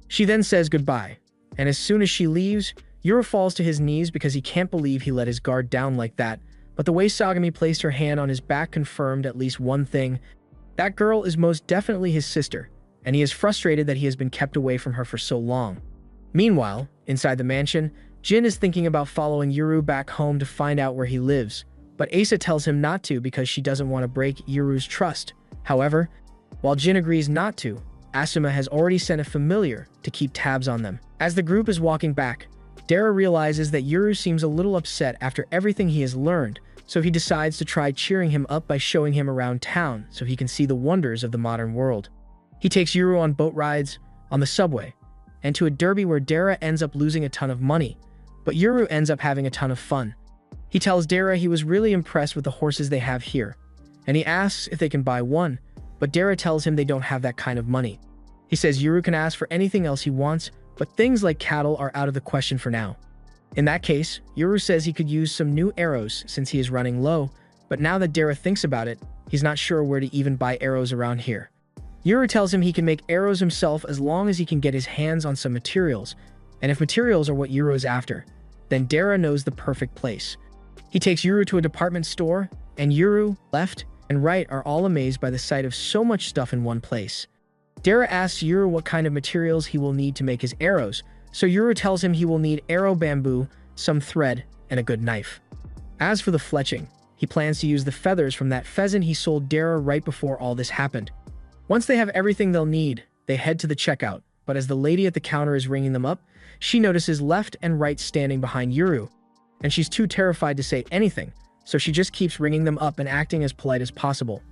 She then says goodbye, and as soon as she leaves, Yuru falls to his knees because he can't believe he let his guard down like that, but the way Sagami placed her hand on his back confirmed at least one thing: that girl is most definitely his sister, and he is frustrated that he has been kept away from her for so long. Meanwhile, inside the mansion, Jin is thinking about following Yuru back home to find out where he lives, but Asa tells him not to because she doesn't want to break Yuru's trust. However, while Jin agrees not to, Asuma has already sent a familiar to keep tabs on them. As the group is walking back, Dara realizes that Yuru seems a little upset after everything he has learned, so he decides to try cheering him up by showing him around town so he can see the wonders of the modern world. He takes Yuru on boat rides, on the subway, and to a derby where Dara ends up losing a ton of money, but Yuru ends up having a ton of fun. He tells Dara he was really impressed with the horses they have here, and he asks if they can buy one, but Dara tells him they don't have that kind of money. He says Yuru can ask for anything else he wants, but things like cattle are out of the question for now. In that case, Yuru says he could use some new arrows since he is running low, but now that Dara thinks about it, he's not sure where to even buy arrows around here. Yuru tells him he can make arrows himself as long as he can get his hands on some materials, and if materials are what Yuru is after, then Dara knows the perfect place. He takes Yuru to a department store, and Yuru, left and right, are all amazed by the sight of so much stuff in one place. Dara asks Yuru what kind of materials he will need to make his arrows, so Yuru tells him he will need arrow bamboo, some thread, and a good knife. As for the fletching, he plans to use the feathers from that pheasant he sold Dara right before all this happened. Once they have everything they'll need, they head to the checkout, but as the lady at the counter is ringing them up, she notices left and right standing behind Yuru, and she's too terrified to say anything, so she just keeps ringing them up and acting as polite as possible.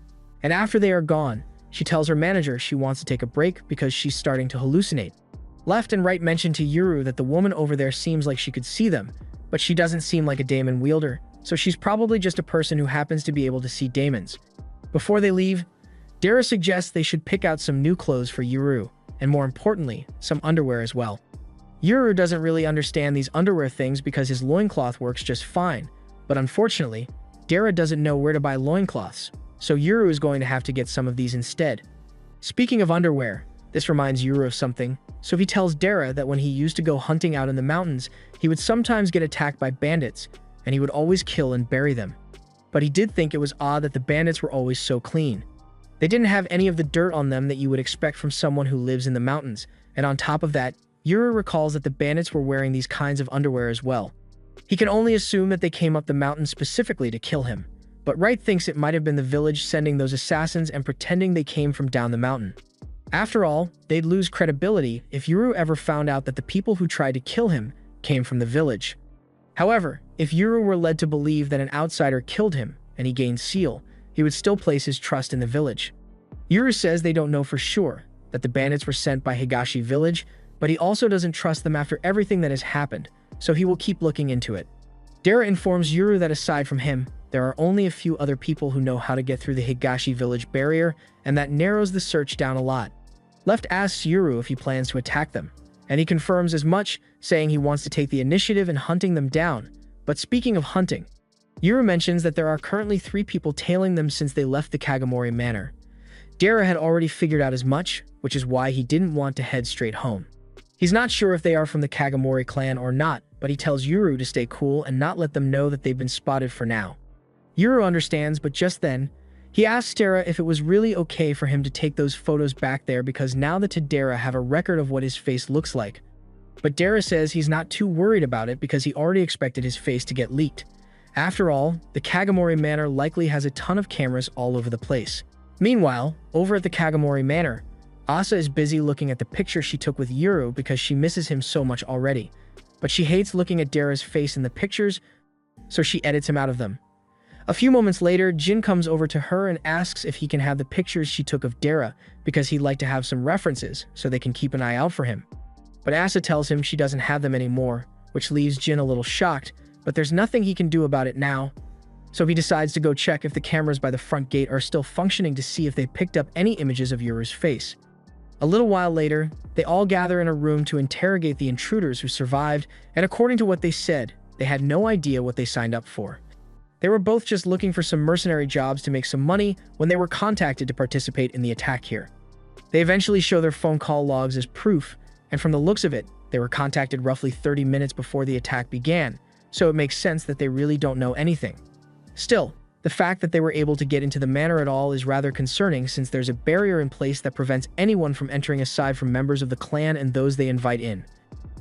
And after they are gone, she tells her manager she wants to take a break because she's starting to hallucinate. Left and right mention to Yuru that the woman over there seems like she could see them, but she doesn't seem like a daemon wielder, so she's probably just a person who happens to be able to see daemons. Before they leave, Dara suggests they should pick out some new clothes for Yuru, and more importantly, some underwear as well. Yuru doesn't really understand these underwear things because his loincloth works just fine, but unfortunately, Dara doesn't know where to buy loincloths, so Yuru is going to have to get some of these instead. Speaking of underwear, this reminds Yuru of something, so he tells Dara that when he used to go hunting out in the mountains, he would sometimes get attacked by bandits, and he would always kill and bury them. But he did think it was odd that the bandits were always so clean. They didn't have any of the dirt on them that you would expect from someone who lives in the mountains, and on top of that, Yuru recalls that the bandits were wearing these kinds of underwear as well. He can only assume that they came up the mountain specifically to kill him, but Wright thinks it might have been the village sending those assassins and pretending they came from down the mountain. After all, they'd lose credibility if Yuru ever found out that the people who tried to kill him came from the village. However, if Yuru were led to believe that an outsider killed him and he gained seal, he would still place his trust in the village. Yuru says they don't know for sure that the bandits were sent by Higashi village, but he also doesn't trust them after everything that has happened, so he will keep looking into it. Dara informs Yuru that aside from him, there are only a few other people who know how to get through the Higashi village barrier, and that narrows the search down a lot. Left asks Yuru if he plans to attack them, and he confirms as much, saying he wants to take the initiative in hunting them down. But speaking of hunting, Yuru mentions that there are currently 3 people tailing them since they left the Kagamori Manor. Dara had already figured out as much, which is why he didn't want to head straight home. He's not sure if they are from the Kagamori clan or not, but he tells Yuru to stay cool and not let them know that they've been spotted for now. Yuru understands, but just then, he asks Dara if it was really okay for him to take those photos back there because now the Dara have a record of what his face looks like. But Dara says he's not too worried about it because he already expected his face to get leaked. After all, the Kagamori Manor likely has a ton of cameras all over the place. Meanwhile, over at the Kagamori Manor, Asa is busy looking at the picture she took with Yuru because she misses him so much already. But she hates looking at Dara's face in the pictures, so she edits him out of them. A few moments later, Jin comes over to her and asks if he can have the pictures she took of Dara because he'd like to have some references so they can keep an eye out for him. But Asa tells him she doesn't have them anymore, which leaves Jin a little shocked, but there's nothing he can do about it now. So he decides to go check if the cameras by the front gate are still functioning to see if they picked up any images of Yuru's face. A little while later, they all gather in a room to interrogate the intruders who survived, and according to what they said, they had no idea what they signed up for. They were both just looking for some mercenary jobs to make some money when they were contacted to participate in the attack here. They eventually show their phone call logs as proof, and from the looks of it, they were contacted roughly 30 minutes before the attack began, so it makes sense that they really don't know anything. Still, the fact that they were able to get into the manor at all is rather concerning since there's a barrier in place that prevents anyone from entering aside from members of the clan and those they invite in.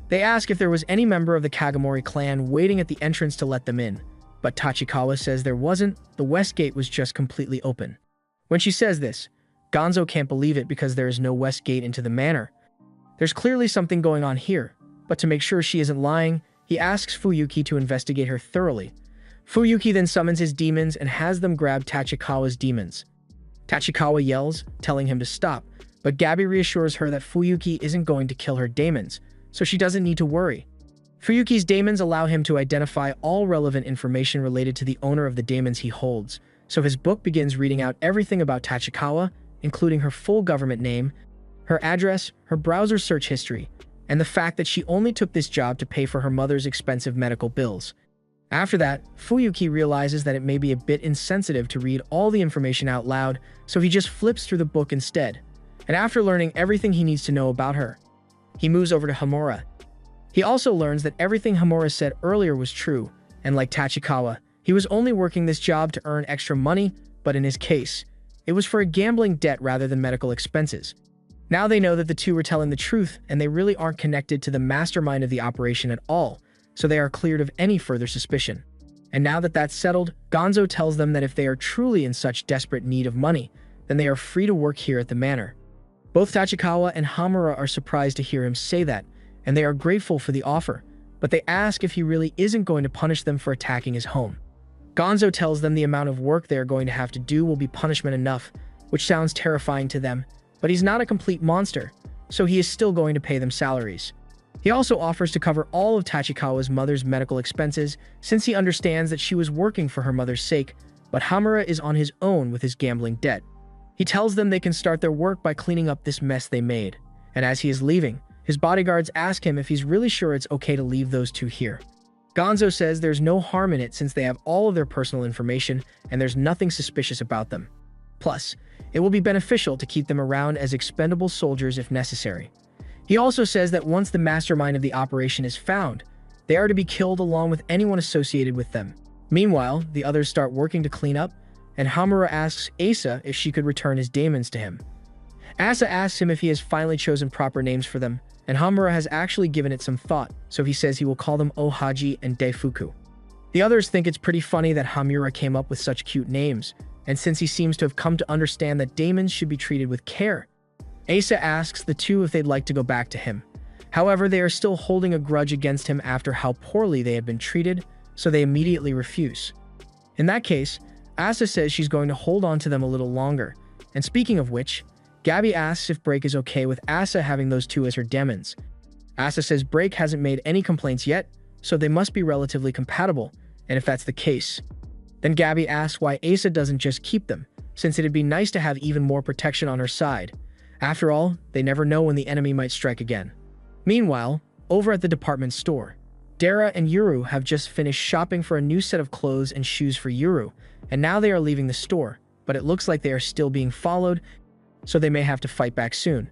They ask if there was any member of the Kagomori clan waiting at the entrance to let them in, but Tachikawa says there wasn't, the west gate was just completely open. When she says this, Gonzo can't believe it because there is no west gate into the manor. There's clearly something going on here, but to make sure she isn't lying, he asks Fuyuki to investigate her thoroughly. Fuyuki then summons his demons and has them grab Tachikawa's demons. Tachikawa yells, telling him to stop, but Gabi reassures her that Fuyuki isn't going to kill her demons, so she doesn't need to worry. Fuyuki's demons allow him to identify all relevant information related to the owner of the demons he holds, so his book begins reading out everything about Tachikawa, including her full government name, her address, her browser search history, and the fact that she only took this job to pay for her mother's expensive medical bills. After that, Fuyuki realizes that it may be a bit insensitive to read all the information out loud, so he just flips through the book instead. And after learning everything he needs to know about her, he moves over to Hamura. He also learns that everything Hamura said earlier was true, and like Tachikawa, he was only working this job to earn extra money, but in his case, it was for a gambling debt rather than medical expenses. Now they know that the two were telling the truth, and they really aren't connected to the mastermind of the operation at all, so they are cleared of any further suspicion. And now that that's settled, Gonzo tells them that if they are truly in such desperate need of money, then they are free to work here at the manor. Both Tachikawa and Hamura are surprised to hear him say that, and they are grateful for the offer, but they ask if he really isn't going to punish them for attacking his home. Gonzo tells them the amount of work they are going to have to do will be punishment enough, which sounds terrifying to them, but he's not a complete monster, so he is still going to pay them salaries. He also offers to cover all of Tachikawa's mother's medical expenses since he understands that she was working for her mother's sake, but Hamura is on his own with his gambling debt. He tells them they can start their work by cleaning up this mess they made, and as he is leaving, his bodyguards ask him if he's really sure it's okay to leave those two here. Gonzo says there's no harm in it since they have all of their personal information and there's nothing suspicious about them. Plus, it will be beneficial to keep them around as expendable soldiers if necessary. He also says that once the mastermind of the operation is found, they are to be killed along with anyone associated with them. Meanwhile, the others start working to clean up, and Hamura asks Asa if she could return his daemons to him. Asa asks him if he has finally chosen proper names for them, and Hamura has actually given it some thought, so he says he will call them Ohaji and Deifuku. The others think it's pretty funny that Hamura came up with such cute names, and since he seems to have come to understand that daemons should be treated with care, Asa asks the two if they'd like to go back to him. However, they are still holding a grudge against him after how poorly they had been treated, so they immediately refuse. In that case, Asa says she's going to hold on to them a little longer, and speaking of which, Gabi asks if Break is okay with Asa having those two as her demons. Asa says Break hasn't made any complaints yet, so they must be relatively compatible, and if that's the case, then Gabi asks why Asa doesn't just keep them, since it'd be nice to have even more protection on her side. After all, they never know when the enemy might strike again. Meanwhile, over at the department store, Dara and Yuru have just finished shopping for a new set of clothes and shoes for Yuru, and now they are leaving the store, but it looks like they are still being followed, so they may have to fight back soon.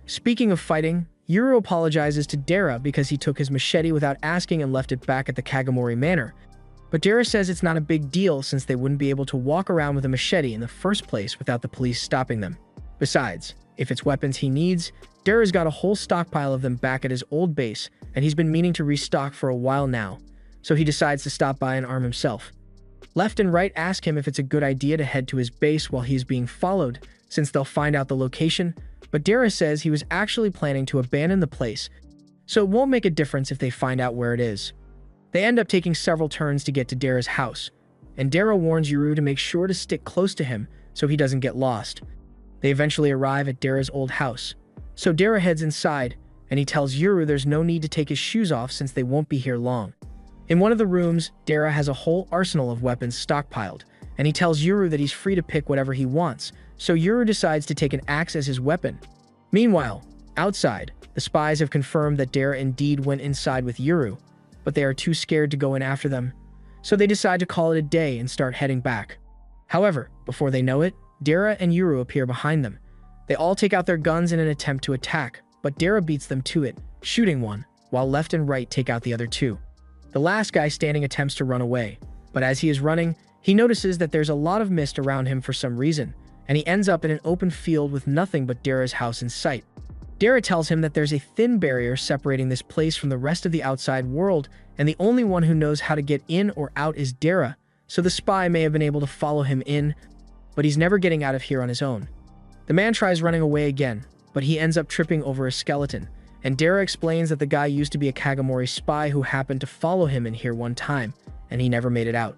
Speaking of fighting, Yuru apologizes to Dara because he took his machete without asking and left it back at the Kagomori Manor, but Dara says it's not a big deal since they wouldn't be able to walk around with a machete in the first place without the police stopping them. Besides, if it's weapons he needs, Dara's got a whole stockpile of them back at his old base, and he's been meaning to restock for a while now, so he decides to stop by and arm himself. Left and right ask him if it's a good idea to head to his base while he's being followed, since they'll find out the location, but Dara says he was actually planning to abandon the place, so it won't make a difference if they find out where it is. They end up taking several turns to get to Dara's house, and Dara warns Yuru to make sure to stick close to him so he doesn't get lost. They eventually arrive at Dara's old house, so Dara heads inside, and he tells Yuru there's no need to take his shoes off since they won't be here long. In one of the rooms, Dara has a whole arsenal of weapons stockpiled, and he tells Yuru that he's free to pick whatever he wants, so Yuru decides to take an axe as his weapon. Meanwhile, outside, the spies have confirmed that Dara indeed went inside with Yuru, but they are too scared to go in after them, so they decide to call it a day and start heading back. However, before they know it, Dara and Yuru appear behind them. They all take out their guns in an attempt to attack, but Dara beats them to it, shooting one, while left and right take out the other two. The last guy standing attempts to run away, but as he is running, he notices that there's a lot of mist around him for some reason, and he ends up in an open field with nothing but Dara's house in sight. Dara tells him that there's a thin barrier separating this place from the rest of the outside world, and the only one who knows how to get in or out is Dara, so the spy may have been able to follow him in, but he's never getting out of here on his own. The man tries running away again, but he ends up tripping over a skeleton, and Dara explains that the guy used to be a Kagomori spy who happened to follow him in here one time, and he never made it out.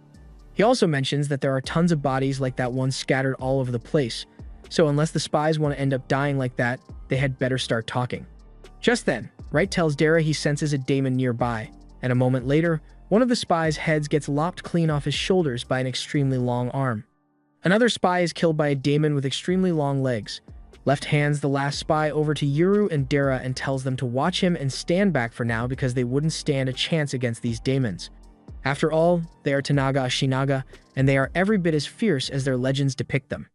He also mentions that there are tons of bodies like that one scattered all over the place, so unless the spies want to end up dying like that, they had better start talking. Just then, Wright tells Dara he senses a daemon nearby, and a moment later, one of the spies' heads gets lopped clean off his shoulders by an extremely long arm. Another spy is killed by a daemon with extremely long legs. Left hands the last spy over to Yuru and Dara and tells them to watch him and stand back for now because they wouldn't stand a chance against these daemons. After all, they are Tanaga Ashinaga, and they are every bit as fierce as their legends depict them.